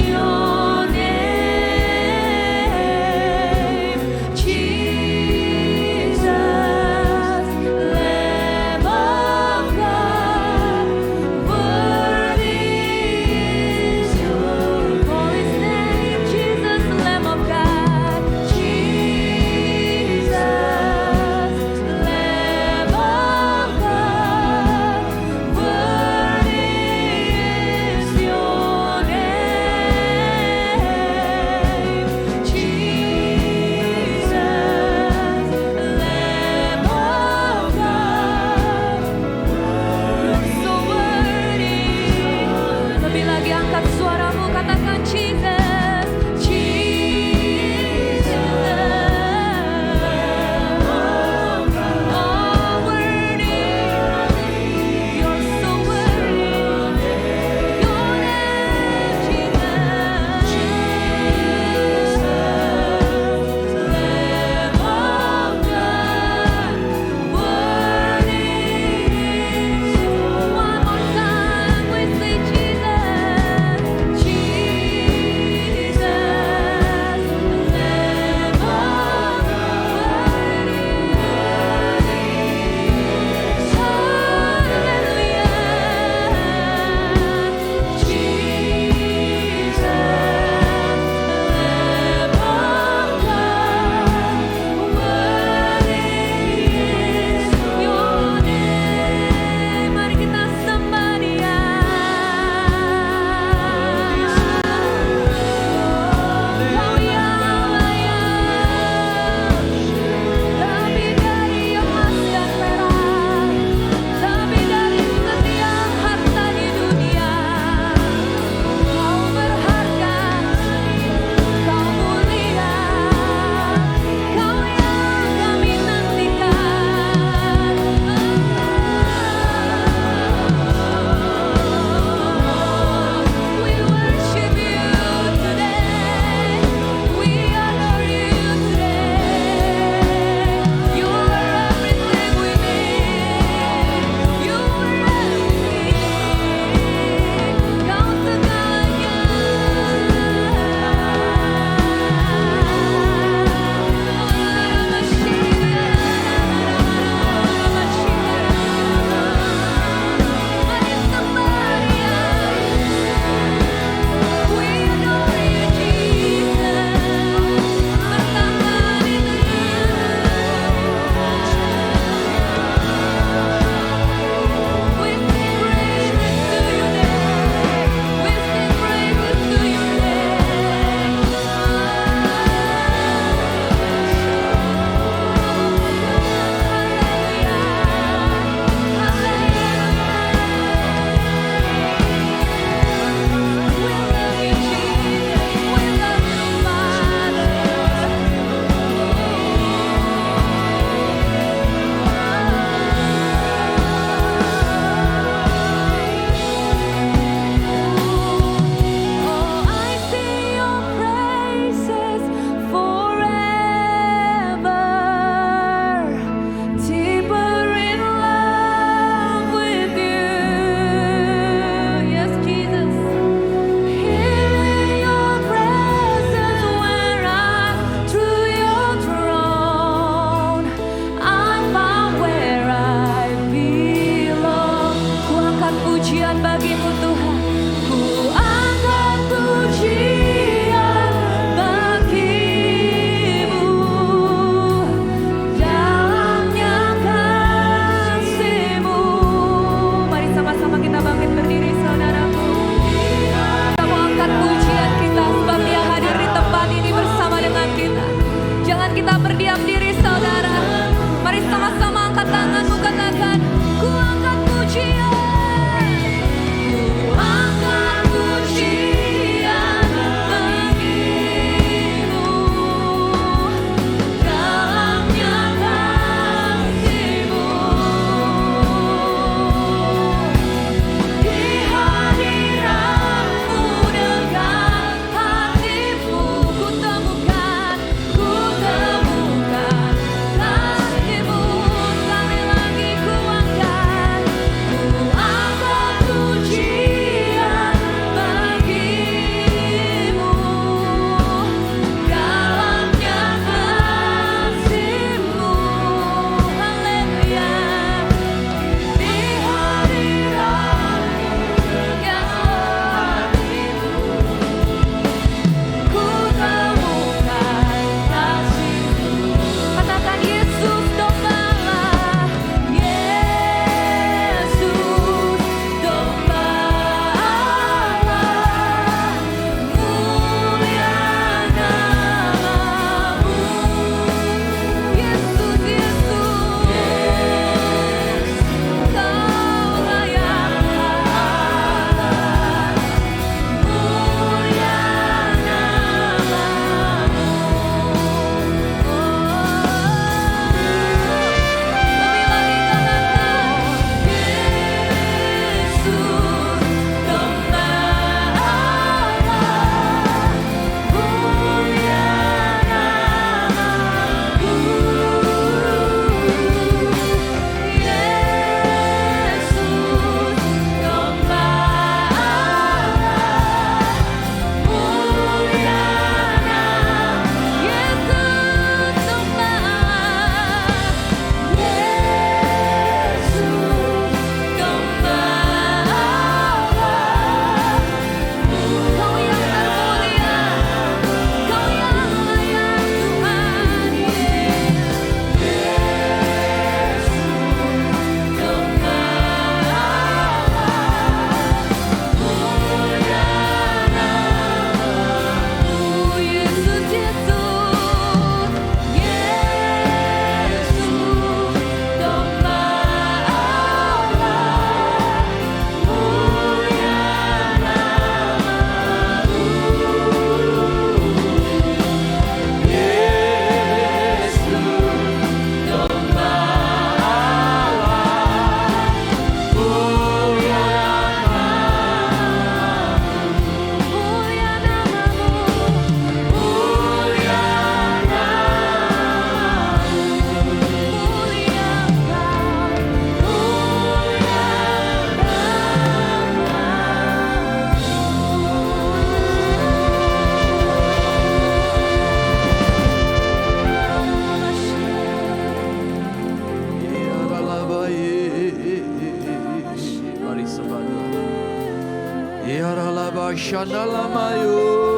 Yaralaba Shandalamayo.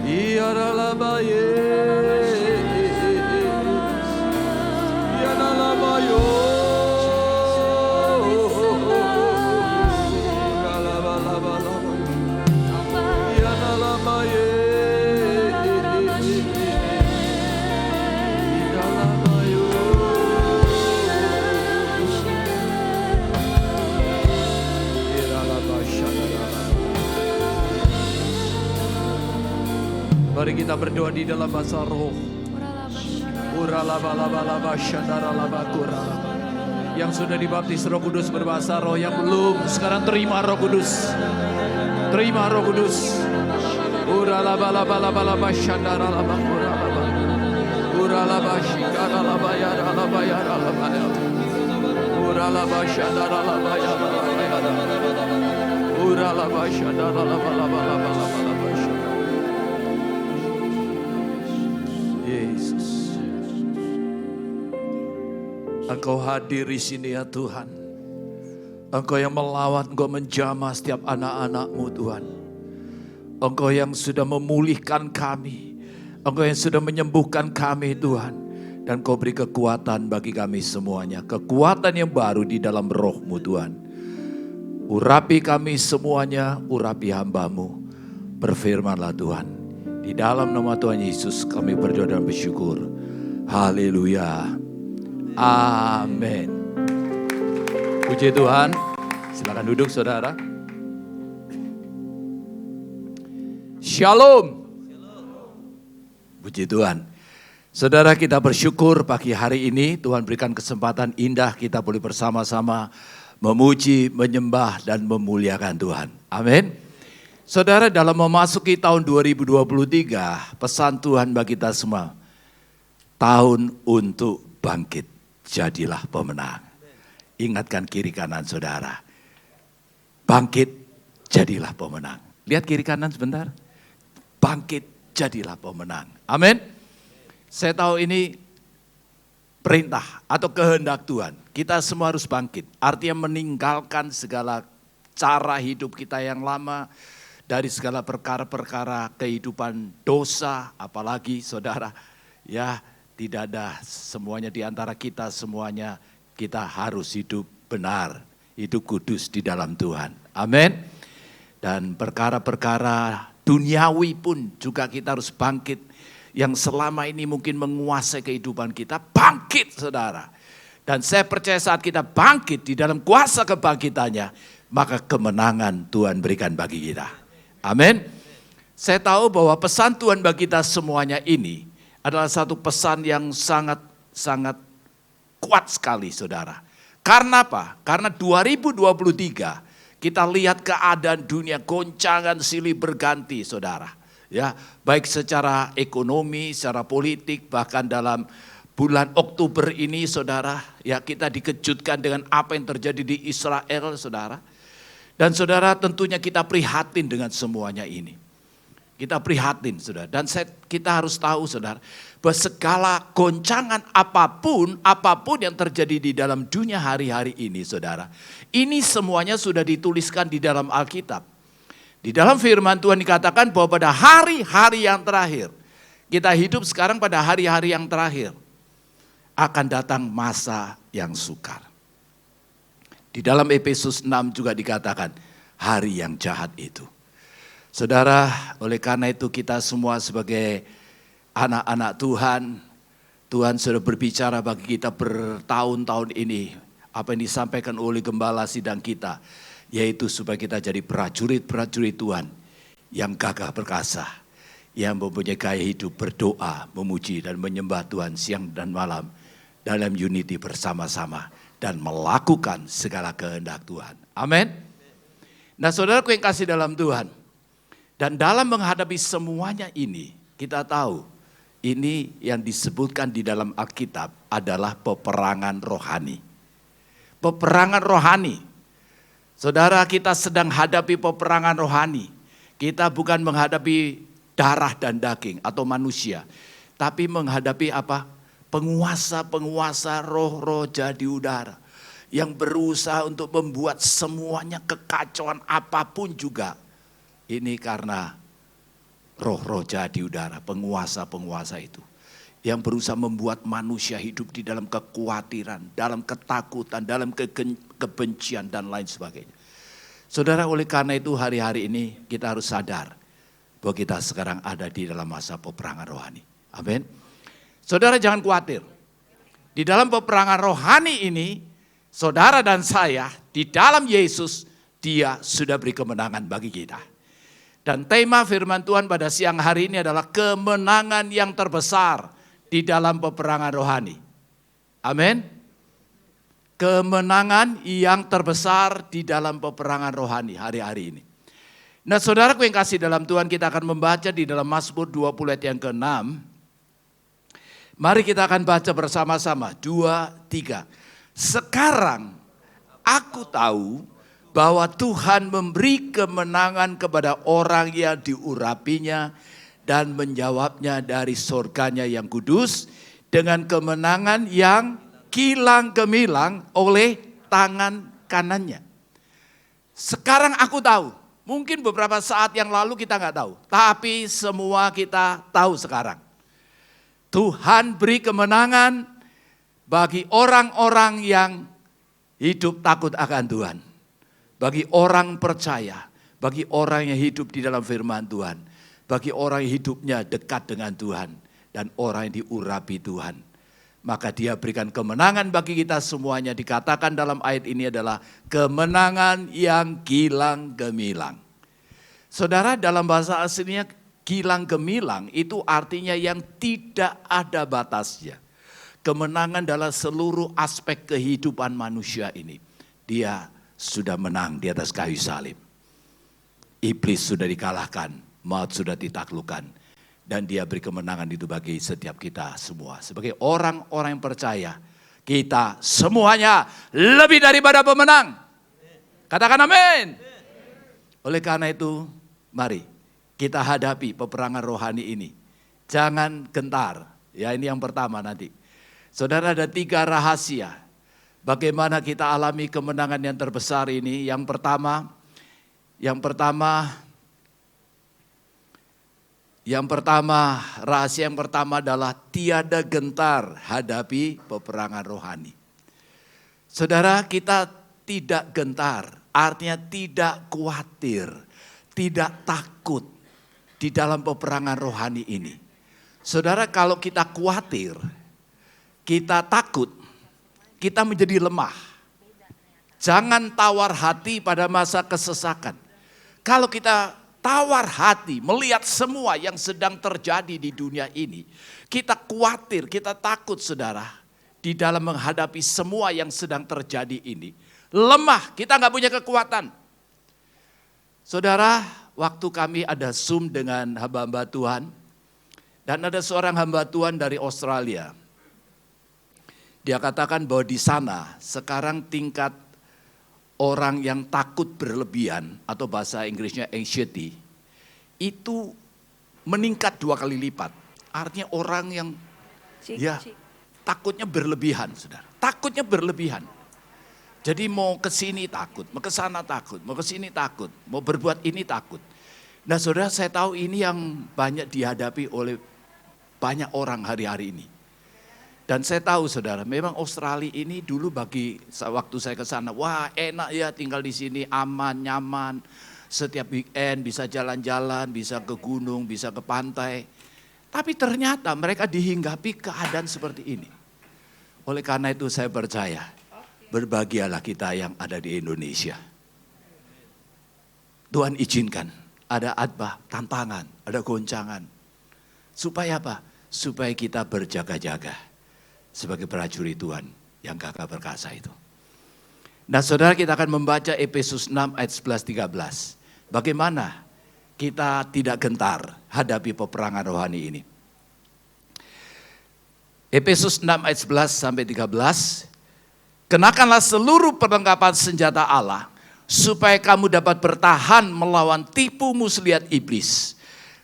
Yaralaba Yanalamayo. Mari kita berdoa di dalam bahasa roh. Yang sudah dibaptis Roh Kudus berbahasa roh, yang belum sekarang terima Roh Kudus. Terima Roh Kudus. Yesus, Engkau hadir di sini ya Tuhan. Engkau yang melawat, Engkau menjamah setiap anak-anak-Mu Tuhan. Engkau yang sudah memulihkan kami. Engkau yang sudah menyembuhkan kami Tuhan. Dan Engkau beri kekuatan bagi kami semuanya. Kekuatan yang baru di dalam roh-Mu Tuhan. Urapi kami semuanya, urapi hamba-Mu. Berfirmanlah Tuhan. Di dalam nama Tuhan Yesus kami berdoa dan bersyukur. Haleluya. Amin. Puji Tuhan. Silakan duduk saudara. Shalom. Puji Tuhan. Saudara, kita bersyukur pagi hari ini Tuhan berikan kesempatan indah kita boleh bersama-sama memuji, menyembah dan memuliakan Tuhan. Amin. Saudara, dalam memasuki tahun 2023, pesan Tuhan bagi kita semua, tahun untuk bangkit, jadilah pemenang. Ingatkan kiri kanan saudara, bangkit, jadilah pemenang. Lihat kiri kanan sebentar, bangkit, jadilah pemenang. Amin. Saya tahu ini perintah atau kehendak Tuhan. Kita semua harus bangkit, artinya meninggalkan segala cara hidup kita yang lama, dari segala perkara-perkara kehidupan dosa, apalagi saudara, ya tidak ada semuanya di antara kita semuanya, kita harus hidup benar, hidup kudus di dalam Tuhan. Amin. Dan perkara-perkara duniawi pun juga kita harus bangkit, yang selama ini mungkin menguasai kehidupan kita, bangkit saudara. Dan saya percaya saat kita bangkit di dalam kuasa kebangkitannya, maka kemenangan Tuhan berikan bagi kita. Amin. Saya tahu bahwa pesan Tuhan bagi kita semuanya ini adalah satu pesan yang sangat kuat sekali saudara. Karena apa? Karena 2023 kita lihat keadaan dunia goncangan silih berganti saudara. Ya, baik secara ekonomi, secara politik, bahkan dalam bulan Oktober ini saudara, ya kita dikejutkan dengan apa yang terjadi di Israel saudara. Dan saudara tentunya kita prihatin dengan semuanya ini. Kita prihatin saudara. Dan kita harus tahu saudara, bahwa segala goncangan apapun yang terjadi di dalam dunia hari-hari ini saudara. Ini semuanya sudah dituliskan di dalam Alkitab. Di dalam firman Tuhan dikatakan bahwa pada hari-hari yang terakhir, kita hidup sekarang pada hari-hari yang terakhir, akan datang masa yang sukar. Di dalam Efesus 6 juga dikatakan hari yang jahat itu. Saudara, oleh karena itu kita semua sebagai anak-anak Tuhan, Tuhan sudah berbicara bagi kita bertahun-tahun ini. Apa yang disampaikan oleh gembala sidang kita, yaitu supaya kita jadi prajurit-prajurit Tuhan yang gagah perkasa, yang mempunyai gaya hidup berdoa, memuji dan menyembah Tuhan siang dan malam dalam unity bersama-sama. Dan melakukan segala kehendak Tuhan. Amin. Nah saudaraku yang kasih dalam Tuhan. Dan dalam menghadapi semuanya ini, kita tahu ini yang disebutkan di dalam Alkitab adalah peperangan rohani. Peperangan rohani. Saudara, kita sedang hadapi peperangan rohani. Kita bukan menghadapi darah dan daging atau manusia. Tapi menghadapi apa? Penguasa-penguasa roh-roh jadi udara yang berusaha untuk membuat semuanya kekacauan apapun juga. Ini karena roh-roh jahat di udara, penguasa-penguasa itu. Yang berusaha membuat manusia hidup di dalam kekhawatiran, dalam ketakutan, dalam kebencian dan lain sebagainya. Saudara, oleh karena itu hari-hari ini kita harus sadar bahwa kita sekarang ada di dalam masa peperangan rohani. Amin. Saudara jangan khawatir. Di dalam peperangan rohani ini, saudara dan saya di dalam Yesus, Dia sudah beri kemenangan bagi kita. Dan tema firman Tuhan pada siang hari ini adalah kemenangan yang terbesar di dalam peperangan rohani. Amin. Kemenangan yang terbesar di dalam peperangan rohani hari-hari ini. Nah saudaraku yang kasih dalam Tuhan, kita akan membaca di dalam Mazmur 20 ayat yang ke-6. Mari kita akan baca bersama-sama, 2, 3. Sekarang aku tahu bahwa Tuhan memberi kemenangan kepada orang yang diurapinya dan menjawabnya dari surganya yang kudus dengan kemenangan yang kilang gemilang oleh tangan kanannya. Sekarang aku tahu. Mungkin beberapa saat yang lalu kita nggak tahu, tapi semua kita tahu sekarang. Tuhan beri kemenangan bagi orang-orang yang hidup takut akan Tuhan. Bagi orang percaya, bagi orang yang hidup di dalam firman Tuhan. Bagi orang yang hidupnya dekat dengan Tuhan dan orang yang diurapi Tuhan. Maka Dia berikan kemenangan bagi kita semuanya. Dikatakan dalam ayat ini adalah kemenangan yang kilang gemilang. Saudara, dalam bahasa aslinya kilang gemilang itu artinya yang tidak ada batasnya. Kemenangan dalam seluruh aspek kehidupan manusia ini. Dia sudah menang di atas kayu salib. Iblis sudah dikalahkan, maut sudah ditaklukkan. Dan Dia beri kemenangan itu bagi setiap kita semua. Sebagai orang-orang yang percaya, kita semuanya lebih daripada pemenang. Katakan amin. Oleh karena itu, mari kita hadapi peperangan rohani ini. Jangan gentar. Ya, ini yang pertama nanti. Saudara, ada 3 rahasia bagaimana kita alami kemenangan yang terbesar ini. Yang pertama rahasia yang pertama adalah tiada gentar hadapi peperangan rohani. Saudara, kita tidak gentar, artinya tidak khawatir, tidak takut di dalam peperangan rohani ini. Saudara, kalau kita khawatir, kita takut, kita menjadi lemah. Jangan tawar hati pada masa kesesakan. Kalau kita tawar hati melihat semua yang sedang terjadi di dunia ini, kita khawatir, kita takut saudara, di dalam menghadapi semua yang sedang terjadi ini. Lemah, kita nggak punya kekuatan. Saudara, waktu kami ada Zoom dengan hamba-hamba Tuhan, dan ada seorang hamba Tuhan dari Australia. Dia katakan bahwa di sana sekarang tingkat orang yang takut berlebihan atau bahasa Inggrisnya anxiety itu meningkat 2 kali lipat. Artinya orang yang takutnya berlebihan, saudara. Takutnya berlebihan. Jadi mau ke sini takut, mau ke sana takut, mau ke sini takut, mau berbuat ini takut. Nah saudara, saya tahu ini yang banyak dihadapi oleh banyak orang hari-hari ini. Dan saya tahu saudara, memang Australia ini dulu bagi waktu saya ke sana, wah enak ya tinggal di sini, aman, nyaman. Setiap weekend bisa jalan-jalan, bisa ke gunung, bisa ke pantai. Tapi ternyata mereka dihinggapi keadaan seperti ini. Oleh karena itu saya percaya, berbahagialah kita yang ada di Indonesia. Tuhan izinkan ada adbah, tantangan, ada goncangan. Supaya apa? Supaya kita berjaga-jaga. Sebagai prajurit Tuhan yang gagah perkasa itu. Nah saudara, kita akan membaca Efesus 6 ayat 11-13. Bagaimana kita tidak gentar hadapi peperangan rohani ini. Efesus 6 ayat 11-13. Kenakanlah seluruh perlengkapan senjata Allah, supaya kamu dapat bertahan melawan tipu muslihat iblis.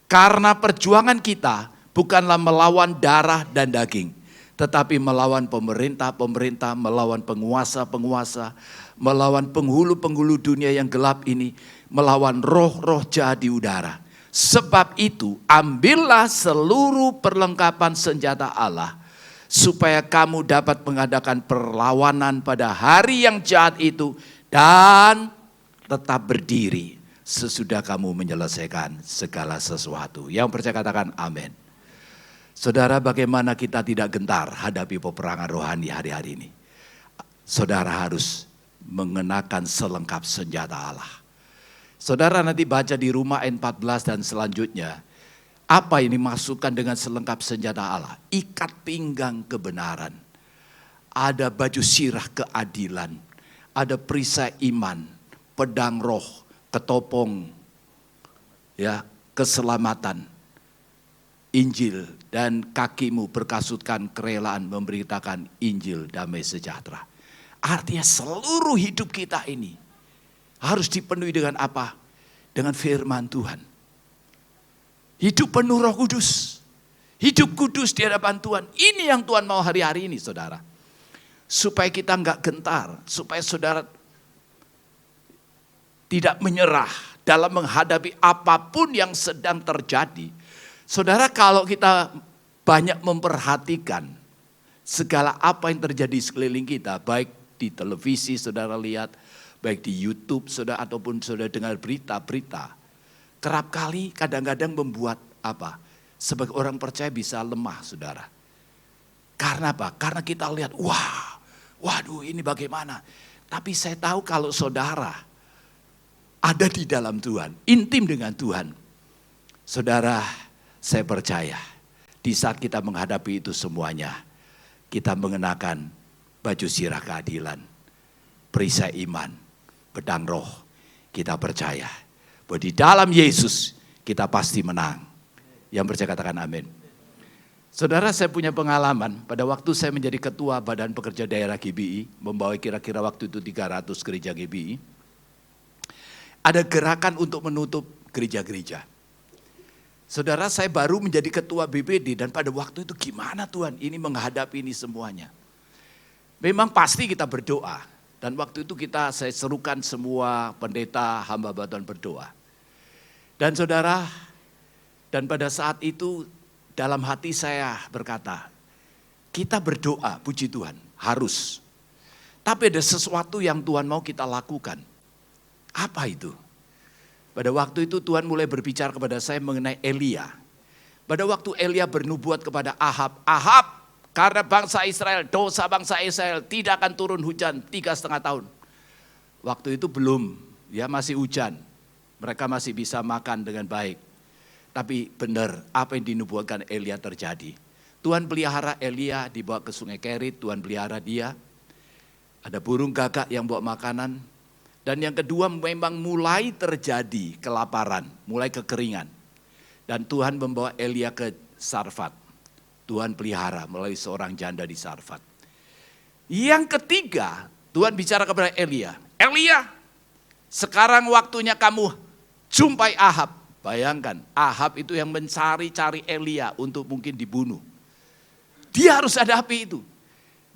Karena perjuangan kita bukanlah melawan darah dan daging, tetapi melawan pemerintah-pemerintah, melawan penguasa-penguasa, melawan penghulu-penghulu dunia yang gelap ini, melawan roh-roh jahat di udara. Sebab itu, ambillah seluruh perlengkapan senjata Allah, supaya kamu dapat mengadakan perlawanan pada hari yang jahat itu, dan tetap berdiri sesudah kamu menyelesaikan segala sesuatu. Yang percaya katakan amin. Saudara, bagaimana kita tidak gentar hadapi peperangan rohani hari-hari ini? Saudara harus mengenakan selengkap senjata Allah. Saudara nanti baca di rumah ayat 14 dan selanjutnya. Apa ini masukkan dengan selengkap senjata Allah? Ikat pinggang kebenaran. Ada baju sirah keadilan. Ada perisai iman. Pedang roh. Ketopong. Ya, keselamatan. Injil dan kakimu berkasutkan kerelaan memberitakan Injil damai sejahtera. Artinya seluruh hidup kita ini harus dipenuhi dengan apa? Dengan firman Tuhan. Hidup penuh Roh Kudus. Hidup kudus di hadapan Tuhan. Ini yang Tuhan mau hari-hari ini, saudara. Supaya kita enggak gentar, supaya saudara tidak menyerah dalam menghadapi apapun yang sedang terjadi. Saudara, kalau kita banyak memperhatikan segala apa yang terjadi sekeliling kita, baik di televisi saudara lihat, baik di YouTube saudara ataupun saudara dengar berita-berita, kerap kali kadang-kadang membuat apa? Sebagai orang percaya bisa lemah, saudara. Karena apa? Karena kita lihat, waduh ini bagaimana? Tapi saya tahu kalau saudara ada di dalam Tuhan, intim dengan Tuhan, saudara, saya percaya di saat kita menghadapi itu semuanya, kita mengenakan baju sirah keadilan, perisai iman, pedang roh. Kita percaya bahwa di dalam Yesus kita pasti menang. Yang percaya katakan amin. Saudara, saya punya pengalaman pada waktu saya menjadi ketua Badan Pekerja Daerah GBI, membawa kira-kira waktu itu 300 gereja GBI. Ada gerakan untuk menutup gereja-gereja. Saudara, saya baru menjadi ketua BPD dan pada waktu itu gimana Tuhan ini menghadapi ini semuanya. Memang pasti kita berdoa dan waktu itu saya serukan semua pendeta hamba Tuhan berdoa. Dan saudara, dan pada saat itu dalam hati saya berkata, kita berdoa puji Tuhan harus. Tapi ada sesuatu yang Tuhan mau kita lakukan. Apa itu? Pada waktu itu Tuhan mulai berbicara kepada saya mengenai Elia. Pada waktu Elia bernubuat kepada Ahab, karena bangsa Israel, dosa bangsa Israel tidak akan turun hujan 3,5 tahun. Waktu itu belum, ya masih hujan. Mereka masih bisa makan dengan baik. Tapi benar apa yang dinubuatkan Elia terjadi. Tuhan pelihara Elia dibawa ke sungai Kerit, Tuhan pelihara dia. Ada burung gagak yang bawa makanan. Dan yang kedua memang mulai terjadi kelaparan, mulai kekeringan. Dan Tuhan membawa Elia ke Sarfat. Tuhan pelihara melalui seorang janda di Sarfat. Yang ketiga, Tuhan bicara kepada Elia. Elia, sekarang waktunya kamu jumpai Ahab. Bayangkan, Ahab itu yang mencari-cari Elia untuk mungkin dibunuh. Dia harus hadapi itu.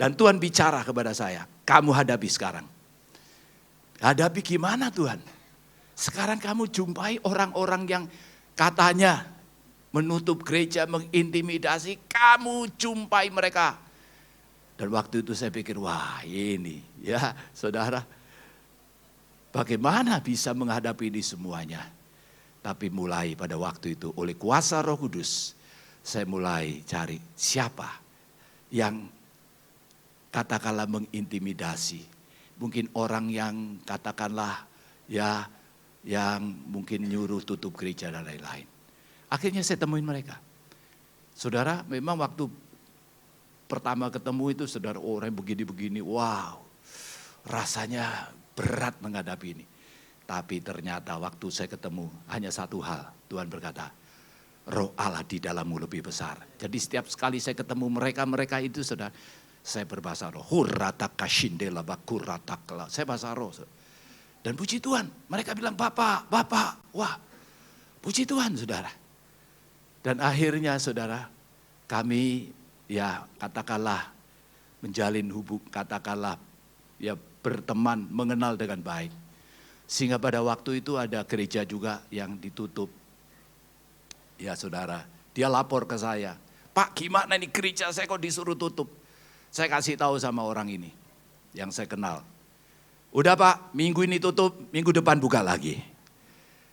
Dan Tuhan bicara kepada saya, kamu hadapi sekarang. Hadapi gimana Tuhan? Sekarang kamu jumpai orang-orang yang katanya menutup gereja, mengintimidasi, kamu jumpai mereka. Dan waktu itu saya pikir, wah ini ya saudara, bagaimana bisa menghadapi ini semuanya. Tapi mulai pada waktu itu oleh kuasa Roh Kudus, saya mulai cari siapa yang katakanlah mengintimidasi. Mungkin orang yang katakanlah ya yang mungkin nyuruh tutup gereja dan lain-lain. Akhirnya saya temuin mereka. Saudara, memang waktu pertama ketemu itu saudara orang begini-begini, wow, rasanya berat menghadapi ini. Tapi ternyata waktu saya ketemu hanya satu hal, Tuhan berkata, Roh Allah di dalammu lebih besar. Jadi setiap sekali saya ketemu mereka itu saudara, saya berbahasa roh. Saya bahasa roh. Dan puji Tuhan, mereka bilang Bapak. Wah, puji Tuhan saudara. Dan akhirnya saudara, kami ya katakanlah menjalin hubungan, katakanlah ya berteman, mengenal dengan baik. Sehingga pada waktu itu ada gereja juga yang ditutup. Ya saudara, dia lapor ke saya, Pak gimana ini gereja saya kok disuruh tutup. Saya kasih tahu sama orang ini yang saya kenal. Udah Pak, minggu ini tutup, minggu depan buka lagi.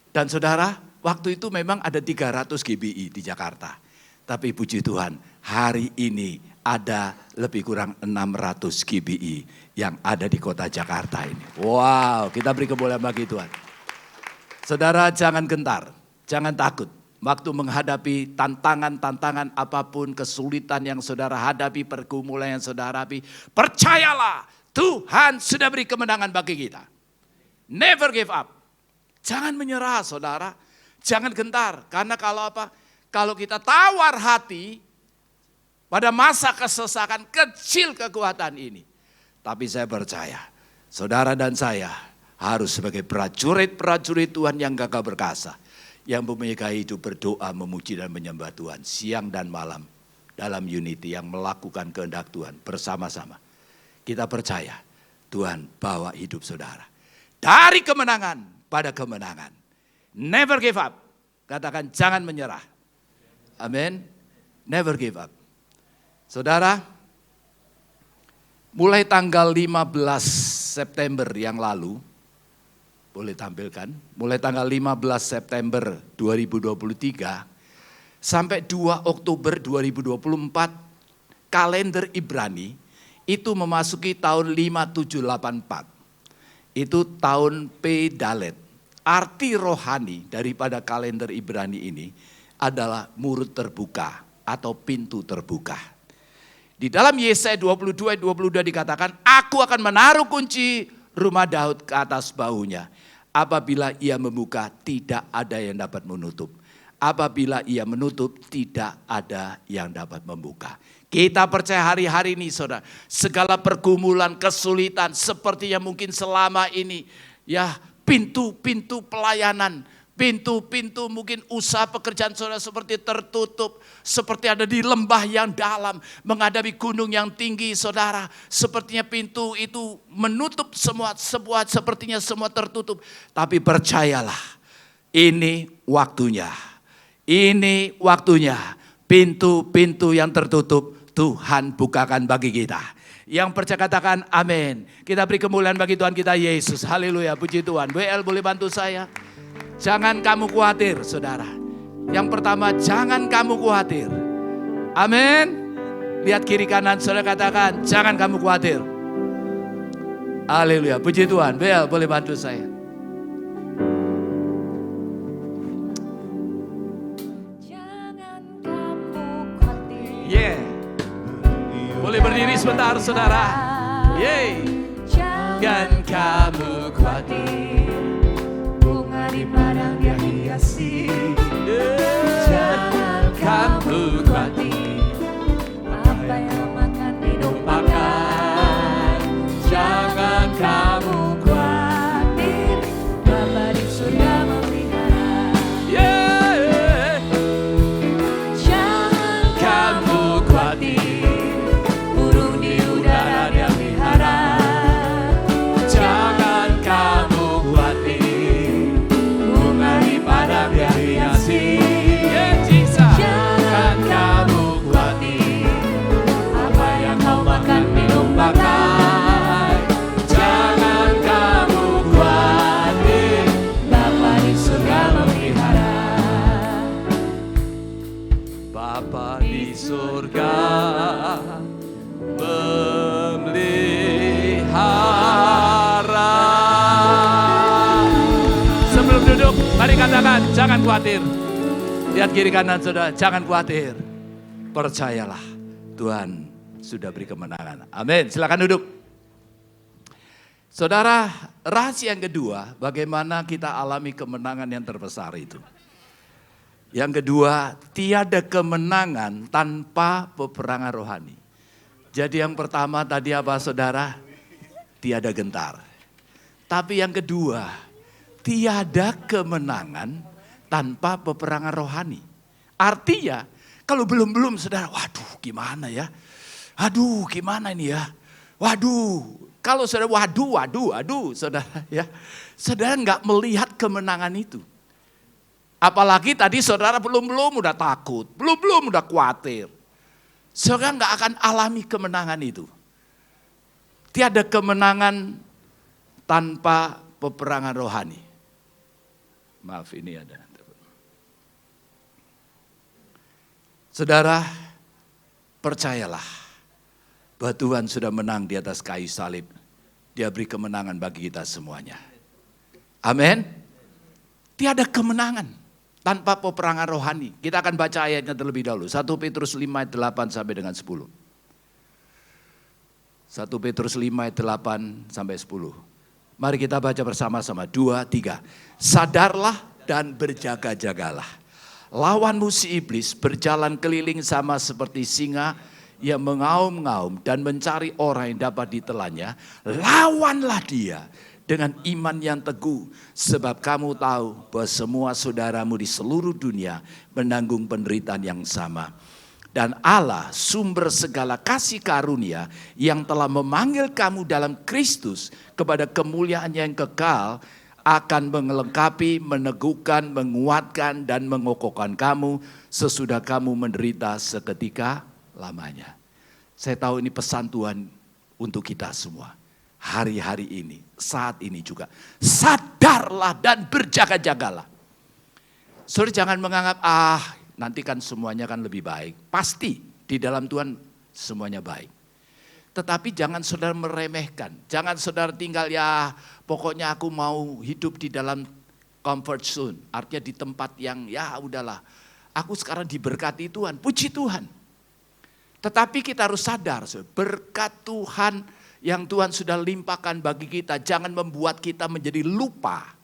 Dan saudara, waktu itu memang ada 300 GBI di Jakarta. Tapi puji Tuhan, hari ini ada lebih kurang 600 GBI yang ada di kota Jakarta ini. Wow, kita beri kemuliaan bagi Tuhan. Saudara jangan gentar, jangan takut. Waktu menghadapi tantangan-tantangan apapun, kesulitan yang saudara hadapi, pergumulan yang saudara hadapi, percayalah Tuhan sudah beri kemenangan bagi kita. Never give up. Jangan menyerah saudara, jangan gentar. Karena kalau apa? Kalau kita tawar hati pada masa kesesakan, kecil kekuatan ini. Tapi saya percaya, saudara dan saya harus sebagai prajurit-prajurit Tuhan yang gagah perkasa. Yang mempunyai hidup berdoa, memuji dan menyembah Tuhan siang dan malam dalam unity yang melakukan kehendak Tuhan bersama-sama. Kita percaya Tuhan bawa hidup saudara dari kemenangan pada kemenangan. Never give up. Katakan jangan menyerah. Amin. Never give up. Saudara, mulai tanggal 15 September yang lalu, boleh tampilkan, mulai tanggal 15 September 2023 sampai 2 Oktober 2024, kalender Ibrani itu memasuki tahun 5784. Itu tahun P Dalet. Arti rohani daripada kalender Ibrani ini adalah mulut terbuka atau pintu terbuka. Di dalam Yesaya 22 ayat 22 dikatakan, aku akan menaruh kunci rumah Daud ke atas bahunya. Apabila ia membuka, tidak ada yang dapat menutup. Apabila ia menutup, tidak ada yang dapat membuka. Kita percaya hari-hari ini saudara, segala pergumulan, kesulitan seperti yang mungkin selama ini, ya pintu-pintu pelayanan, pintu-pintu mungkin usaha pekerjaan saudara seperti tertutup, seperti ada di lembah yang dalam, menghadapi gunung yang tinggi saudara. Sepertinya pintu itu menutup semua, sepertinya semua tertutup. Tapi percayalah, ini waktunya. Ini waktunya. Pintu-pintu yang tertutup Tuhan bukakan bagi kita. Yang percaya katakan amin. Kita beri kemuliaan bagi Tuhan kita Yesus. Haleluya, puji Tuhan. WL boleh bantu saya? Jangan kamu khawatir saudara. Yang pertama, jangan kamu khawatir. Amin. Lihat kiri kanan saudara katakan, jangan kamu khawatir. Haleluya, puji Tuhan. WL boleh bantu saya? Yeah. Boleh berdiri sebentar saudara. Yeay. Jangan kamu khawatir, bunga di padang dia hiasi. Jangan kamu khawatir, apa yang makan minum pakai. Jangan kamu khawatir, Bapa di surga memelihara. Yeah. Jangan kamu khawatir, burung di udara dia pelihara. Jangan kamu khawatir, bunga di padang dia hiasi. Jangan kamu khawatir, apa yang kau makan minum pakai. Jangan kamu khawatir, Bapa di surga memelihara. Bapa di surga memelihara. Sebelum duduk, mari katakan jangan khawatir. Lihat kiri kanan saudara, jangan khawatir. Percayalah, Tuhan sudah beri kemenangan. Amin, silakan duduk. Saudara, rahasia yang kedua, bagaimana kita alami kemenangan yang terbesar itu. Yang kedua, tiada kemenangan tanpa peperangan rohani. Jadi yang pertama tadi apa saudara? Tiada gentar. Tapi yang kedua, tiada kemenangan tanpa peperangan rohani. Artinya, Kalau belum-belum saudara, waduh gimana ya? Aduh gimana ini ya? Waduh, kalau saudara waduh, saudara ya. Saudara nggak melihat kemenangan itu. Apalagi tadi saudara belum udah takut, belum udah khawatir. Saudara nggak akan alami kemenangan itu. Tiada kemenangan tanpa peperangan rohani. Maaf ini ada. Saudara, percayalah bahwa Tuhan sudah menang di atas kayu salib. Dia beri kemenangan bagi kita semuanya. Amin. Tiada kemenangan tanpa peperangan rohani. Kita akan baca ayatnya terlebih dahulu. 1 Petrus 5 ayat 8 sampai dengan 10. 1 Petrus 5 ayat 8 sampai 10. Mari kita baca bersama-sama. 2, 3. Sadarlah dan berjaga-jagalah. Lawanmu si iblis berjalan keliling sama seperti singa yang mengaum-ngaum dan mencari orang yang dapat ditelannya. Lawanlah dia dengan iman yang teguh, sebab kamu tahu bahwa semua saudaramu di seluruh dunia menanggung penderitaan yang sama. Dan Allah, sumber segala kasih karunia yang telah memanggil kamu dalam Kristus kepada kemuliaan yang kekal, akan melengkapi, meneguhkan, menguatkan, dan mengokohkan kamu sesudah kamu menderita seketika lamanya. Saya tahu ini pesan Tuhan untuk kita semua. Hari-hari ini, saat ini juga. Sadarlah dan berjaga-jagalah. Saudara jangan menganggap, nanti kan semuanya kan lebih baik. Pasti di dalam Tuhan semuanya baik. Tetapi jangan saudara meremehkan. Jangan saudara tinggal ya pokoknya aku mau hidup di dalam comfort zone. Artinya di tempat yang ya udahlah. Aku sekarang diberkati Tuhan, puji Tuhan. Tetapi kita harus sadar berkat Tuhan yang Tuhan sudah limpahkan bagi kita. Jangan membuat kita menjadi lupa.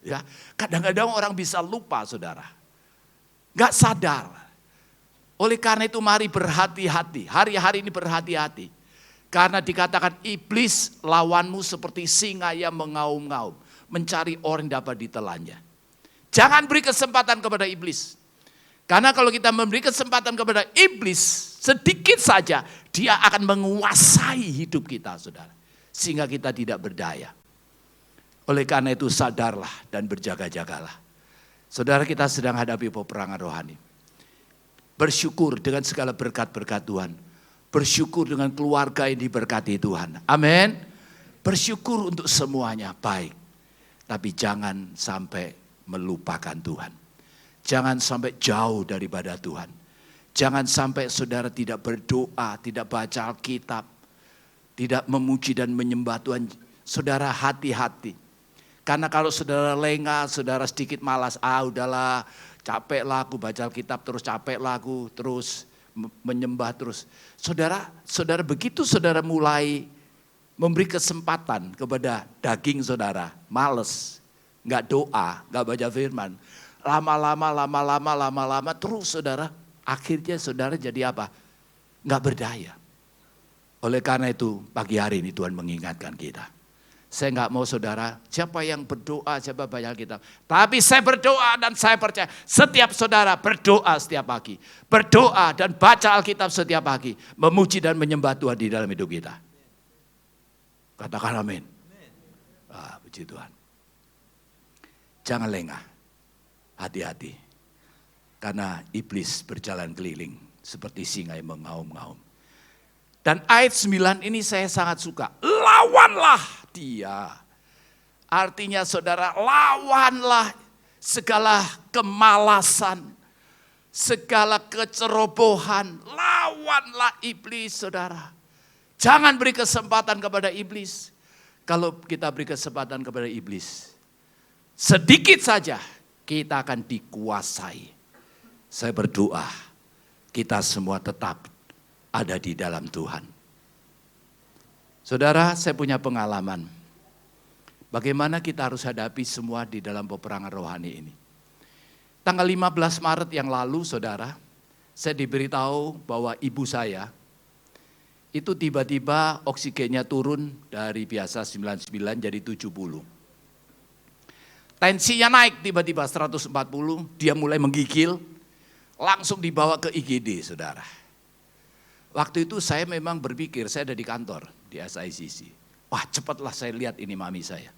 Ya, kadang-kadang orang bisa lupa saudara. Gak sadar. Oleh karena itu mari berhati-hati. Hari-hari ini berhati-hati. Karena dikatakan iblis lawanmu seperti singa yang mengaum-ngaum. Mencari orang yang dapat ditelannya. Jangan beri kesempatan kepada iblis. Karena kalau kita memberi kesempatan kepada iblis sedikit saja. Dia akan menguasai hidup kita saudara. Sehingga kita tidak berdaya. Oleh karena itu sadarlah dan berjaga-jagalah. Saudara kita sedang hadapi peperangan rohani. Bersyukur dengan segala berkat-berkat Tuhan. Bersyukur dengan keluarga yang diberkati Tuhan. Amin. Bersyukur untuk semuanya baik. Tapi jangan sampai melupakan Tuhan. Jangan sampai jauh daripada Tuhan. Jangan sampai saudara tidak berdoa, tidak baca Alkitab. Tidak memuji dan menyembah Tuhan. Saudara hati-hati. Karena kalau saudara lengah, saudara sedikit malas. Udahlah capek lah aku baca Alkitab terus, capek lah aku terus menyembah terus. Saudara begitu saudara mulai memberi kesempatan kepada daging saudara, males, nggak doa, nggak baca firman, lama-lama terus saudara, akhirnya saudara jadi apa? Nggak berdaya. Oleh karena itu pagi hari ini Tuhan mengingatkan kita. Saya nggak mau saudara, siapa yang berdoa, siapa baca Alkitab. Tapi saya berdoa dan saya percaya setiap saudara berdoa setiap pagi. Berdoa dan baca Alkitab setiap pagi. Memuji dan menyembah Tuhan di dalam hidup kita. Katakan amin. Puji Tuhan. Jangan lengah, hati-hati. Karena iblis berjalan keliling seperti singa yang mengaum-ngaum. Dan ayat 9 ini saya sangat suka. Lawanlah dia. Artinya saudara, lawanlah segala kemalasan, segala kecerobohan. Lawanlah iblis saudara. Jangan beri kesempatan kepada iblis. Kalau kita beri kesempatan kepada iblis, sedikit saja kita akan dikuasai. Saya berdoa, kita semua tetap ada di dalam Tuhan. Saudara, saya punya pengalaman. Bagaimana kita harus hadapi semua di dalam peperangan rohani ini. Tanggal 15 Maret yang lalu, saudara, saya diberitahu bahwa ibu saya, itu tiba-tiba oksigennya turun dari biasa 99 jadi 70. Tensinya naik tiba-tiba 140, dia mulai menggigil. langsung dibawa ke IGD, saudara. Waktu itu saya memang berpikir, saya ada di kantor di SICC. Wah, cepatlah saya lihat ini mami saya.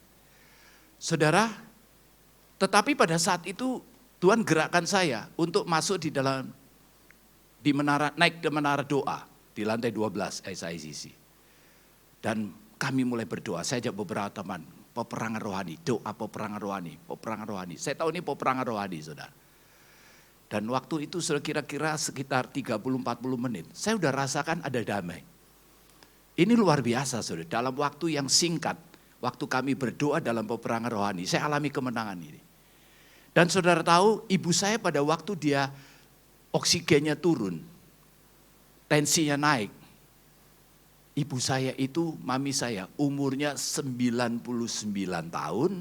Saudara, tetapi pada saat itu Tuhan gerakkan saya untuk masuk di dalam naik ke menara doa di lantai 12 SICC. Dan kami mulai berdoa, saya ajak beberapa teman, peperangan rohani, doa peperangan rohani. Saya tahu ini peperangan rohani, saudara. Dan waktu itu kira-kira sekitar 30-40 menit, saya sudah rasakan ada damai. Ini luar biasa, saudara. Dalam waktu yang singkat, waktu kami berdoa dalam peperangan rohani, saya alami kemenangan ini. Dan saudara tahu, ibu saya pada waktu dia oksigennya turun, tensinya naik. Ibu saya itu, mami saya, umurnya 99 tahun,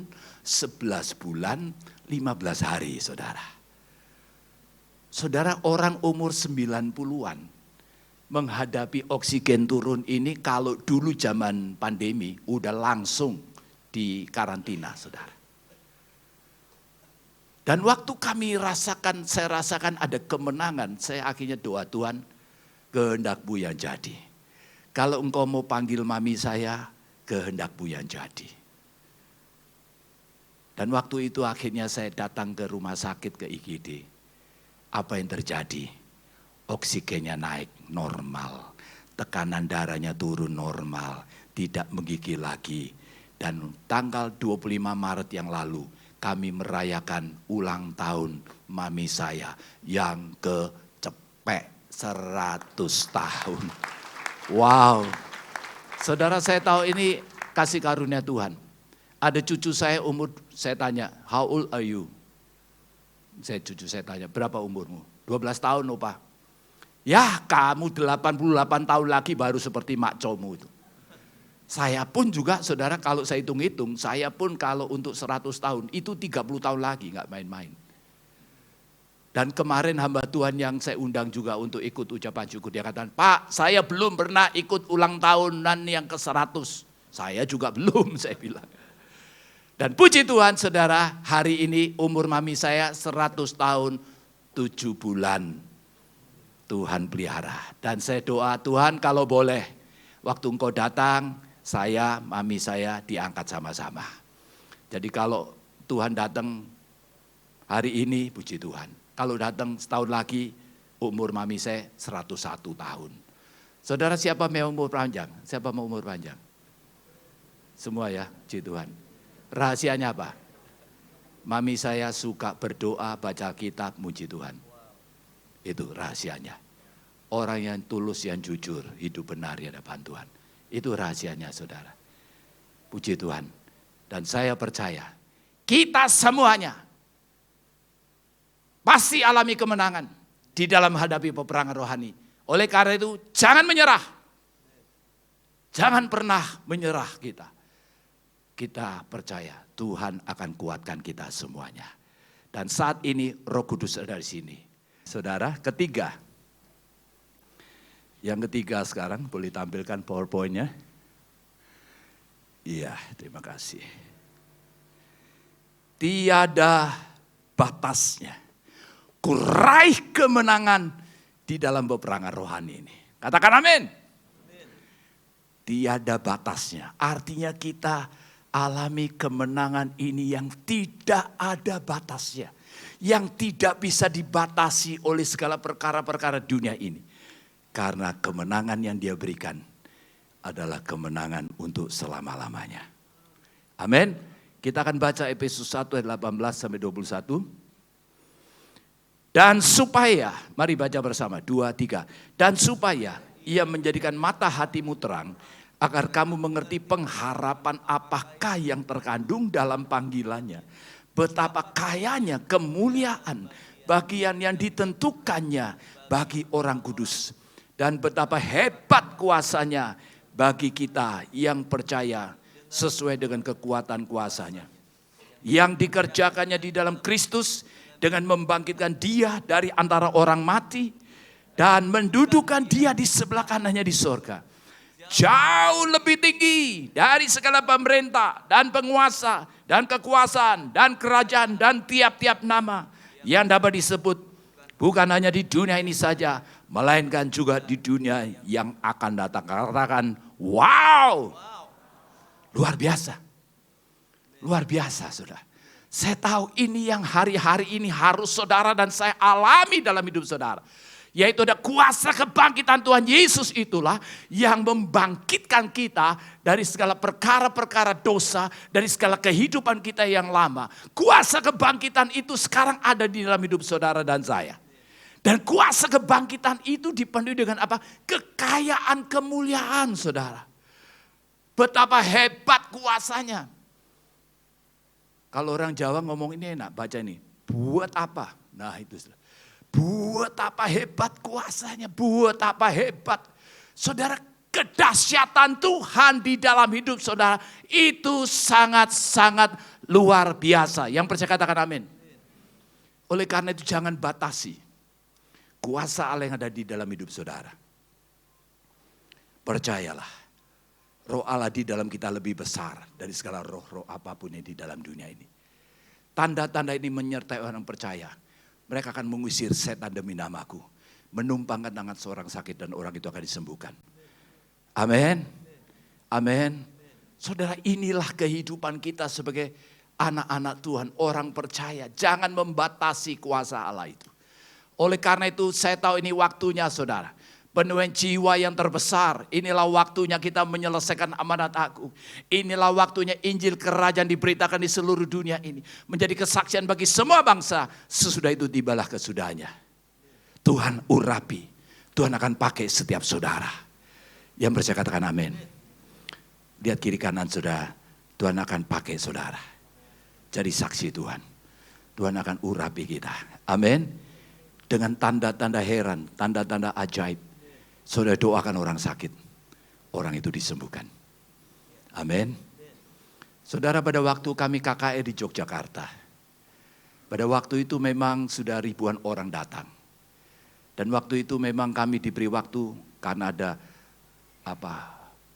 11 bulan, 15 hari, saudara. Saudara, orang umur 90-an menghadapi oksigen turun ini, kalau dulu zaman pandemi udah langsung di karantina, saudara. Dan waktu saya rasakan ada kemenangan, saya akhirnya doa, Tuhan, kehendak-Mu yang jadi. Kalau Engkau mau panggil mami saya, kehendak-Mu yang jadi. Dan waktu itu akhirnya saya datang ke rumah sakit, ke IGD. Apa yang terjadi? Oksigennya naik normal, tekanan darahnya turun normal, tidak menggigil lagi. Dan tanggal 25 Maret yang lalu kami merayakan ulang tahun mami saya yang kecepek 100 tahun. Wow, saudara, saya tahu ini kasih karunia Tuhan. Ada cucu saya umur, saya tanya, how old are you? Cucu saya tanya, berapa umurmu? 12 tahun, Opa. Ya, kamu 88 tahun lagi baru seperti makcomu itu. Saya pun juga, saudara, kalau saya hitung-hitung, saya pun kalau untuk 100 tahun, itu 30 tahun lagi, nggak main-main. Dan kemarin hamba Tuhan yang saya undang juga untuk ikut ucapan syukur, dia katakan, Pak, saya belum pernah ikut ulang tahunan yang ke-100. Saya juga belum, saya bilang. Dan puji Tuhan, saudara, hari ini umur mami saya 100 tahun 7 bulan. Tuhan pelihara. Dan saya doa, Tuhan kalau boleh, waktu Engkau datang, saya, mami saya diangkat sama-sama. Jadi kalau Tuhan datang hari ini, puji Tuhan. Kalau datang setahun lagi, umur mami saya 101 tahun. Saudara, siapa mau umur panjang? Siapa mau umur panjang? Semua ya, puji Tuhan. Rahasianya apa? Mami saya suka berdoa, baca kitab, muji Tuhan. Itu rahasianya. Orang yang tulus, yang jujur, hidup benar di hadapan Tuhan. Itu rahasianya, saudara. Puji Tuhan. Dan saya percaya, kita semuanya pasti alami kemenangan di dalam menghadapi peperangan rohani. Oleh karena itu, jangan menyerah. Jangan pernah menyerah kita. Kita percaya Tuhan akan kuatkan kita semuanya. Dan saat ini Roh Kudus ada di sini. Saudara, ketiga. Yang ketiga sekarang, boleh tampilkan PowerPoint-nya. Iya, terima kasih. Tiada batasnya. Kuraih kemenangan di dalam peperangan rohani ini. Katakan amin. Tiada batasnya. Artinya kita alami kemenangan ini yang tidak ada batasnya. Yang tidak bisa dibatasi oleh segala perkara-perkara dunia ini. Karena kemenangan yang Dia berikan adalah kemenangan untuk selama-lamanya. Amin. Kita akan baca Efesus 1 ayat 18 sampai 21. Dan supaya, mari baca bersama, 2, 3. Dan supaya Ia menjadikan mata hatimu terang, agar kamu mengerti pengharapan apakah yang terkandung dalam panggilannya. Betapa kayanya kemuliaan bagian yang ditentukannya bagi orang kudus. Dan betapa hebat kuasanya bagi kita yang percaya sesuai dengan kekuatan kuasanya. Yang dikerjakannya di dalam Kristus dengan membangkitkan Dia dari antara orang mati dan mendudukan Dia di sebelah kanannya di sorga. Jauh lebih tinggi dari segala pemerintah dan penguasa dan kekuasaan dan kerajaan dan tiap-tiap nama yang dapat disebut Bukan hanya di dunia ini saja, melainkan juga di dunia yang akan datang. Katakan, wow! Luar biasa. Luar biasa, saudara. Saya tahu ini yang hari-hari ini harus saudara dan saya alami dalam hidup saudara. Yaitu ada kuasa kebangkitan Tuhan Yesus itulah yang membangkitkan kita dari segala perkara-perkara dosa, dari segala kehidupan kita yang lama. Kuasa kebangkitan itu sekarang ada di dalam hidup saudara dan saya. Dan kuasa kebangkitan itu dipenuhi dengan apa? Kekayaan kemuliaan, saudara. Betapa hebat kuasanya. Kalau orang Jawa ngomong ini enak, baca ini. Buat apa? Nah itu, saudara. Buat apa hebat kuasanya, buat apa hebat. Saudara, kedahsyatan Tuhan di dalam hidup saudara itu sangat-sangat luar biasa. Yang percaya katakan amin. Oleh karena itu jangan batasi kuasa Allah yang ada di dalam hidup saudara. Percayalah, roh Allah di dalam kita lebih besar dari segala roh-roh apapun yang di dalam dunia ini. Tanda-tanda ini menyertai orang percaya. Mereka akan mengusir setan demi namaku. Menumpangkan tangan seorang sakit dan orang itu akan disembuhkan. Amin. Amin. Saudara, inilah kehidupan kita sebagai anak-anak Tuhan. Orang percaya. Jangan membatasi kuasa Allah itu. Oleh karena itu saya tahu ini waktunya saudara. Penuaian jiwa yang terbesar. Inilah waktunya kita menyelesaikan amanat aku. Inilah waktunya Injil Kerajaan diberitakan di seluruh dunia ini. Menjadi kesaksian bagi semua bangsa. Sesudah itu tibalah kesudahannya. Tuhan urapi. Tuhan akan pakai setiap saudara. Yang percaya katakan amin. Lihat kiri kanan saudara. Tuhan akan pakai saudara. Jadi saksi Tuhan. Tuhan akan urapi kita. Amin. Dengan tanda-tanda heran. Tanda-tanda ajaib. Saudara doakan orang sakit, orang itu disembuhkan. Amin. Saudara, pada waktu kami KKR di Yogyakarta, pada waktu itu memang sudah ribuan orang datang. Dan waktu itu memang kami diberi waktu karena ada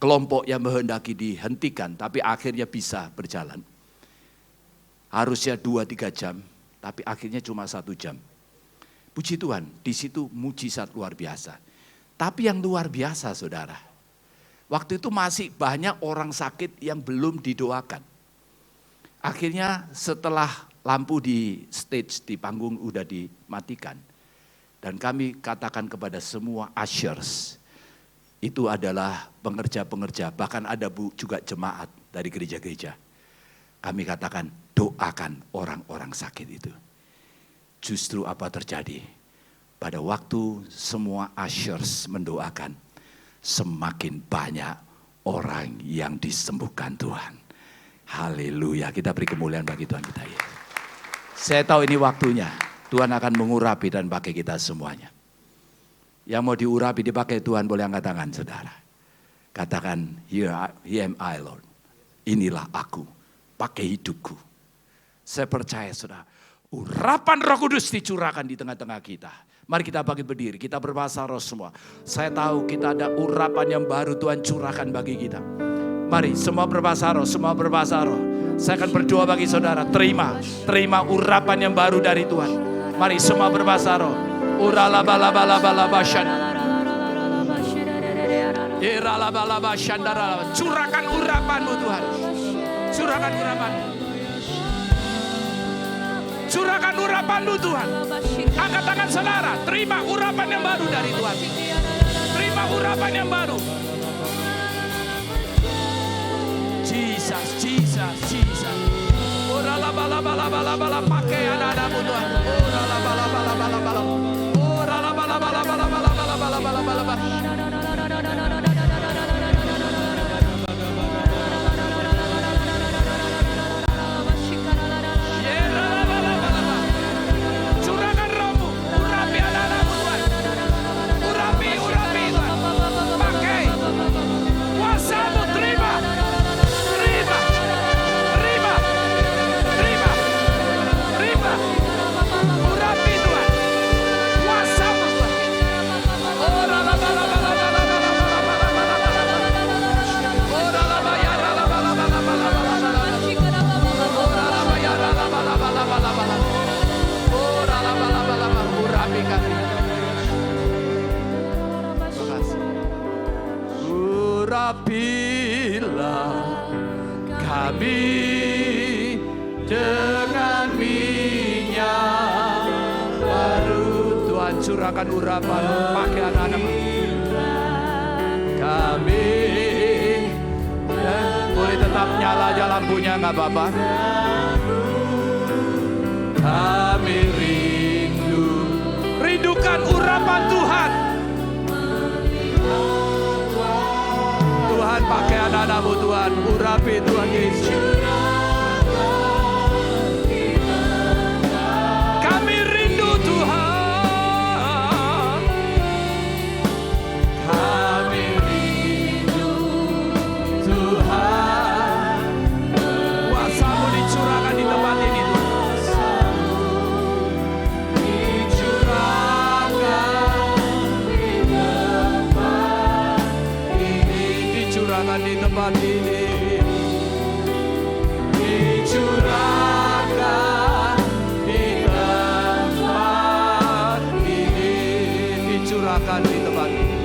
kelompok yang menghendaki dihentikan, tapi akhirnya bisa berjalan. Harusnya 2-3 jam, tapi akhirnya cuma 1 jam. Puji Tuhan, di situ mujizat luar biasa. Tapi yang luar biasa saudara, waktu itu masih banyak orang sakit yang belum didoakan. Akhirnya setelah lampu di stage, di panggung udah dimatikan. Dan kami katakan kepada semua ushers, itu adalah pengerja-pengerja, bahkan ada juga jemaat dari gereja-gereja. Kami katakan doakan orang-orang sakit itu. Justru apa terjadi? Pada waktu semua ushers mendoakan, semakin banyak orang yang disembuhkan Tuhan. Haleluya, kita beri kemuliaan bagi Tuhan kita. Ya. Saya tahu ini waktunya, Tuhan akan mengurapi dan pakai kita semuanya. Yang mau diurapi dipakai Tuhan boleh angkat tangan saudara. Katakan, here am I Lord. Inilah aku, pakai hidupku. Saya percaya saudara, urapan Roh Kudus dicurahkan di tengah-tengah kita. Mari kita bangkit berdiri, kita berbahasa roh semua. Saya tahu kita ada urapan yang baru Tuhan curahkan bagi kita. Mari semua berbahasa roh, semua berbahasa roh. Saya akan berdoa bagi saudara, terima urapan yang baru dari Tuhan. Mari semua berbahasa roh. Curahkan urapanmu Tuhan. Curahkan urapanmu. Curahkan urapan-Mu Tuhan. Angkat tangan saudara, terima urapan yang baru dari Tuhan. Terima urapan yang baru. Jesus, Jesus, Jesus. Ora la bala bala bala bala pakai anak-anakmu Tuhan. Ora la bala bala bala bala. Ora la bala bala bala bala bala bala bala bala bala. Urapi Tuhan, kuasa-Mu Tuhan. Oh, la la la la la. kami dengan minyak baru. Tuhan curahkan urapan pakai anak-anak kami. Boleh tetap nyala aja lampunya, nggak apa-apa. Kami rindukan urapan Tuhan. Tuhan pakai anak-anakmu Tuhan, urapi Tuhan Yesus. Kami rindu Tuhan. Kami rindu Tuhan. Kuasa-Mu dicurahkan di tempat ini Tuhan. Dicurahkan di tempat ini. Dicurahkan di tempat ini. Dicurahkan di tempat ini.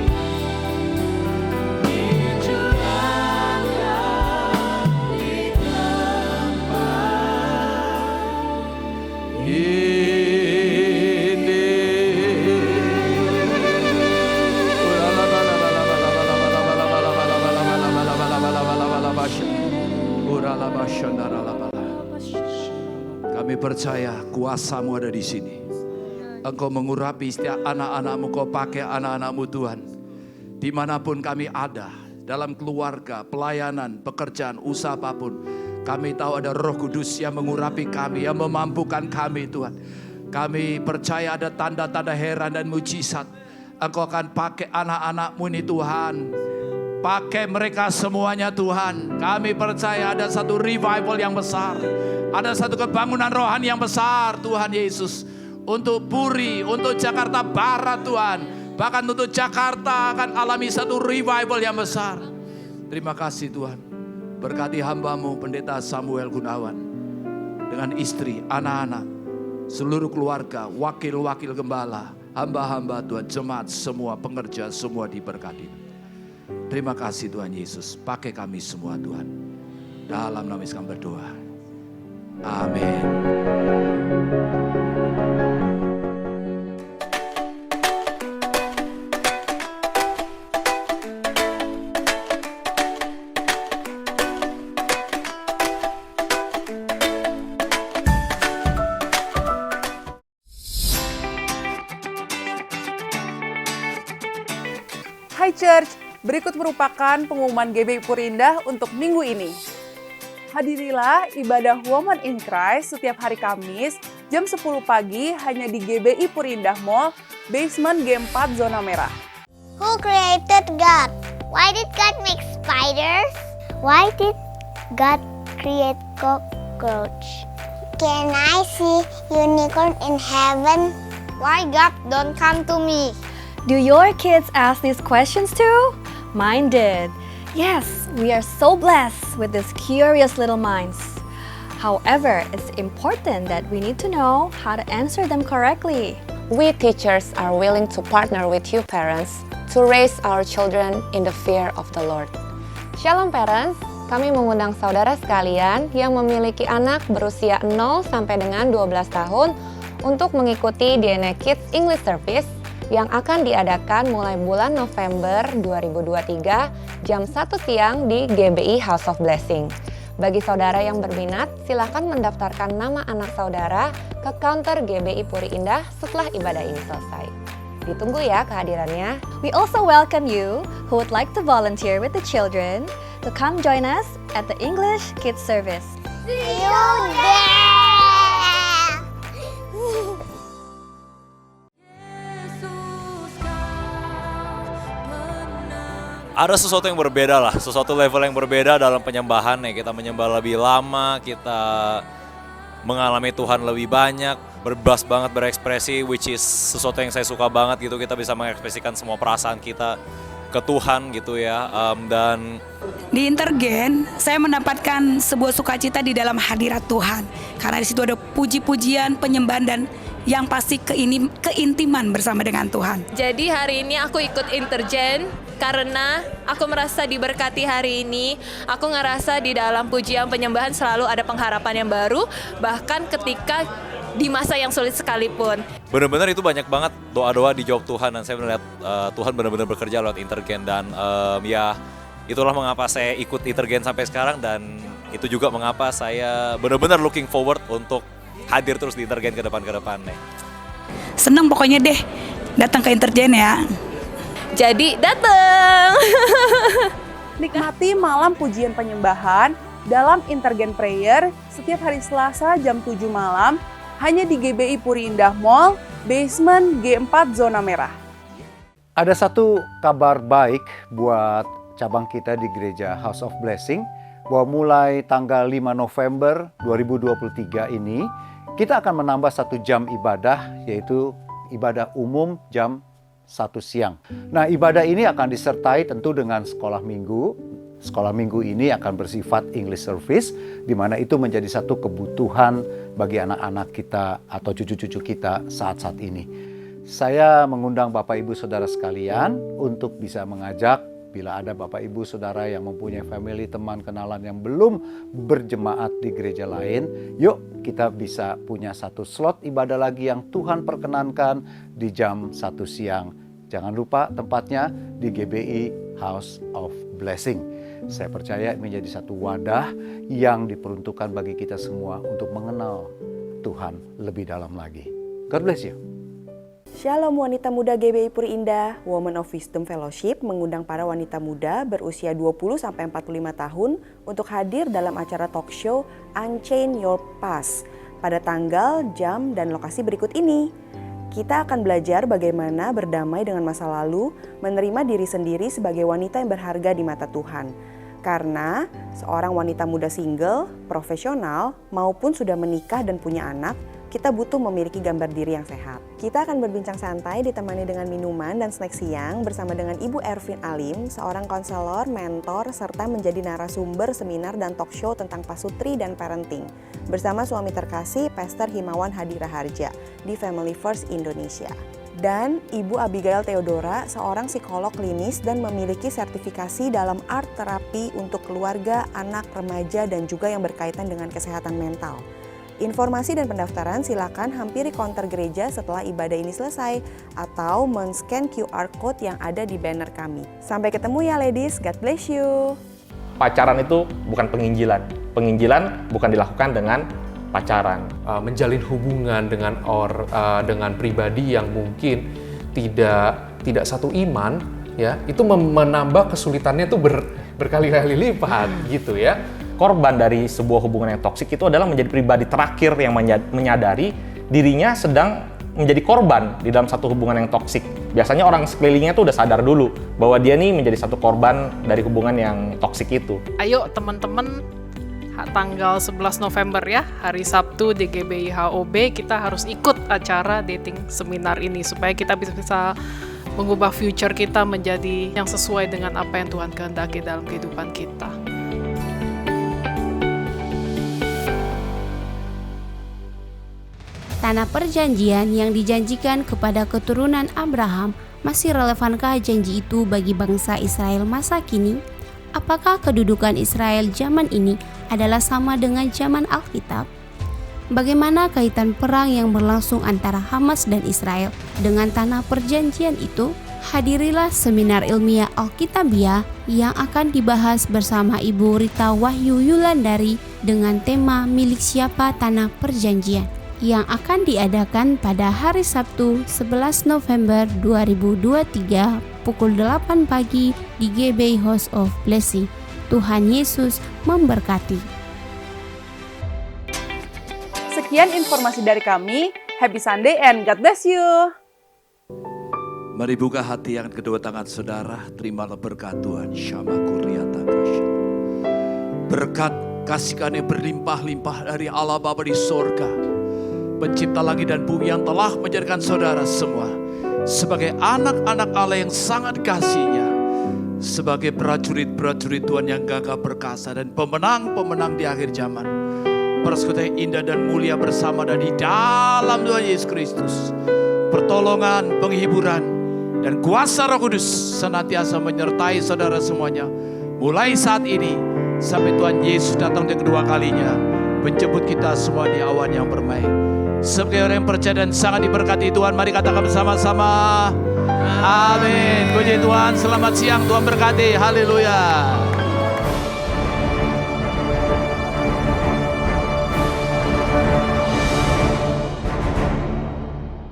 Kami percaya kuasa-Mu ada di sini. Engkau mengurapi setiap anak-anak-Mu, Kau pakai anak-anak-Mu Tuhan. Dimanapun kami ada, dalam keluarga, pelayanan, pekerjaan, usaha apapun. Kami tahu ada Roh Kudus yang mengurapi kami, yang memampukan kami Tuhan. Kami percaya ada tanda-tanda heran dan mujizat. Engkau akan pakai anak-anak-Mu ini Tuhan. Pakai mereka semuanya Tuhan. Kami percaya ada satu revival yang besar. Ada satu kebangunan rohani yang besar Tuhan Yesus. Untuk Puri, untuk Jakarta Barat Tuhan. Bahkan untuk Jakarta akan alami satu revival yang besar. Terima kasih Tuhan. Berkati hamba-Mu Pendeta Samuel Gunawan. Dengan istri, anak-anak, seluruh keluarga, wakil-wakil gembala, hamba-hamba Tuhan, jemaat, semua pengerja, semua diberkati. Terima kasih Tuhan Yesus. Pakai kami semua Tuhan. Dalam nama Yesus kami berdoa. Amin. Hai Church, berikut merupakan pengumuman GBI Purindah untuk minggu ini. Hadirilah ibadah Women in Christ setiap hari Kamis jam 10 pagi hanya di GBI Purindah Mall, basement G4 zona merah. Who created God? Why did God make spiders? Why did God create cockroach? Can I see unicorn in heaven? Why God don't come to me? Do your kids ask these questions too? Mine did. Yes, we are so blessed with these curious little minds. However, it's important that we need to know how to answer them correctly. We teachers are willing to partner with you parents to raise our children in the fear of the Lord. Shalom parents, kami mengundang saudara sekalian yang memiliki anak berusia 0 sampai dengan 12 tahun untuk mengikuti DNA Kids English Service yang akan diadakan mulai bulan November 2023 jam 1 siang di GBI House of Blessing. Bagi saudara yang berminat, silakan mendaftarkan nama anak saudara ke counter GBI Puri Indah setelah ibadah ini selesai. Ditunggu ya kehadirannya. We also welcome you who would like to volunteer with the children to come join us at the English Kids Service. See you there! Ada sesuatu yang berbeda lah, sesuatu level yang berbeda dalam penyembahan ya. Kita menyembah lebih lama, kita mengalami Tuhan lebih banyak, bebas banget berekspresi, which is sesuatu yang saya suka banget gitu. Kita bisa mengekspresikan semua perasaan kita ke Tuhan gitu ya. Dan di Intergen saya mendapatkan sebuah sukacita di dalam hadirat Tuhan, karena di situ ada puji-pujian, penyembahan, dan yang pasti keintiman bersama dengan Tuhan. Jadi hari ini aku ikut Intergen Karena aku merasa diberkati hari ini, aku ngerasa di dalam pujian penyembahan selalu ada pengharapan yang baru, bahkan ketika di masa yang sulit sekalipun. Benar-benar itu banyak banget doa-doa dijawab Tuhan, dan saya melihat Tuhan benar-benar bekerja lewat Intergen, dan ya itulah mengapa saya ikut Intergen sampai sekarang, dan itu juga mengapa saya benar-benar looking forward untuk hadir terus di Intergen ke depan-nih. Seneng pokoknya deh datang ke Intergen ya. Jadi datang. Nikmati malam pujian penyembahan dalam Intergen Prayer setiap hari Selasa jam 7 malam hanya di GBI Puri Indah Mall, basement G4 zona merah. Ada satu kabar baik buat cabang kita di Gereja House of Blessing, bahwa mulai tanggal 5 November 2023 ini kita akan menambah 1 jam ibadah, yaitu ibadah umum jam 1 siang. Nah, ibadah ini akan disertai tentu dengan sekolah minggu. Sekolah minggu ini akan bersifat English service, di mana itu menjadi satu kebutuhan bagi anak-anak kita atau cucu-cucu kita saat-saat ini. Saya mengundang Bapak Ibu Saudara sekalian untuk bisa mengajak, bila ada Bapak Ibu Saudara yang mempunyai family, teman, kenalan yang belum berjemaat di gereja lain, yuk kita bisa punya satu slot ibadah lagi yang Tuhan perkenankan di jam 1 siang. Jangan lupa tempatnya di GBI House of Blessing. Saya percaya menjadi satu wadah yang diperuntukkan bagi kita semua untuk mengenal Tuhan lebih dalam lagi. God bless you. Shalom wanita muda GBI Puri Indah, Women of Wisdom Fellowship mengundang para wanita muda berusia 20-45 tahun untuk hadir dalam acara talk show Unchain Your Past pada tanggal, jam, dan lokasi berikut ini. Kita akan belajar bagaimana berdamai dengan masa lalu, menerima diri sendiri sebagai wanita yang berharga di mata Tuhan. Karena seorang wanita muda single, profesional, maupun sudah menikah dan punya anak, kita butuh memiliki gambar diri yang sehat. Kita akan berbincang santai ditemani dengan minuman dan snack siang bersama dengan Ibu Ervin Alim, seorang konselor, mentor, serta menjadi narasumber seminar dan talk show tentang pasutri dan parenting. Bersama suami terkasih, Pastor Himawan Hadiraharja di Family First Indonesia. Dan Ibu Abigail Theodora, seorang psikolog klinis dan memiliki sertifikasi dalam art terapi untuk keluarga, anak, remaja, dan juga yang berkaitan dengan kesehatan mental. Informasi dan pendaftaran silakan hampiri counter gereja setelah ibadah ini selesai atau men-scan QR code yang ada di banner kami. Sampai ketemu ya ladies, God bless you. Pacaran itu bukan penginjilan. Penginjilan bukan dilakukan dengan pacaran. Menjalin hubungan dengan pribadi yang mungkin tidak satu iman, ya, itu menambah kesulitannya itu berkali-kali lipat gitu ya. Korban dari sebuah hubungan yang toksik itu adalah menjadi pribadi terakhir yang menyadari dirinya sedang menjadi korban di dalam satu hubungan yang toksik. Biasanya orang sekelilingnya tuh udah sadar dulu bahwa dia nih menjadi satu korban dari hubungan yang toksik itu. Ayo teman-teman, tanggal 11 November ya, hari Sabtu di GBI HOB, kita harus ikut acara dating seminar ini supaya kita bisa mengubah future kita menjadi yang sesuai dengan apa yang Tuhan kehendaki dalam kehidupan kita. Tanah perjanjian yang dijanjikan kepada keturunan Abraham, masih relevankah janji itu bagi bangsa Israel masa kini? Apakah kedudukan Israel zaman ini adalah sama dengan zaman Alkitab? Bagaimana kaitan perang yang berlangsung antara Hamas dan Israel dengan tanah perjanjian itu? Hadirilah seminar ilmiah Alkitabiah yang akan dibahas bersama Ibu Rita Wahyu Yulandari dengan tema Milik Siapa Tanah Perjanjian, yang akan diadakan pada hari Sabtu 11 November 2023 pukul 8 pagi di GBI House of Blessing. Tuhan Yesus memberkati. Sekian informasi dari kami. Happy Sunday and God bless you. Mari buka hati yang kedua tangan saudara, terimalah berkat Tuhan. Syama Kuriata Kasih. Berkat kasih karunia berlimpah-limpah dari Allah Bapa di sorga, Pencipta langit dan bumi, yang telah menjadikan saudara semua sebagai anak-anak Allah yang sangat kasihnya, sebagai prajurit-prajurit Tuhan yang gagah perkasa dan pemenang-pemenang di akhir zaman. Persekutuan indah dan mulia bersama dan di dalam Tuhan Yesus Kristus, pertolongan, penghiburan, Dan kuasa Roh Kudus senantiasa menyertai saudara semuanya. Mulai saat ini sampai Tuhan Yesus datang yang kedua kalinya, menjemput kita semua di awan yang permai. Sebagai orang yang percaya dan sangat diberkati Tuhan, mari katakan bersama-sama. Amin. Puji Tuhan, selamat siang, Tuhan berkati. Haleluya.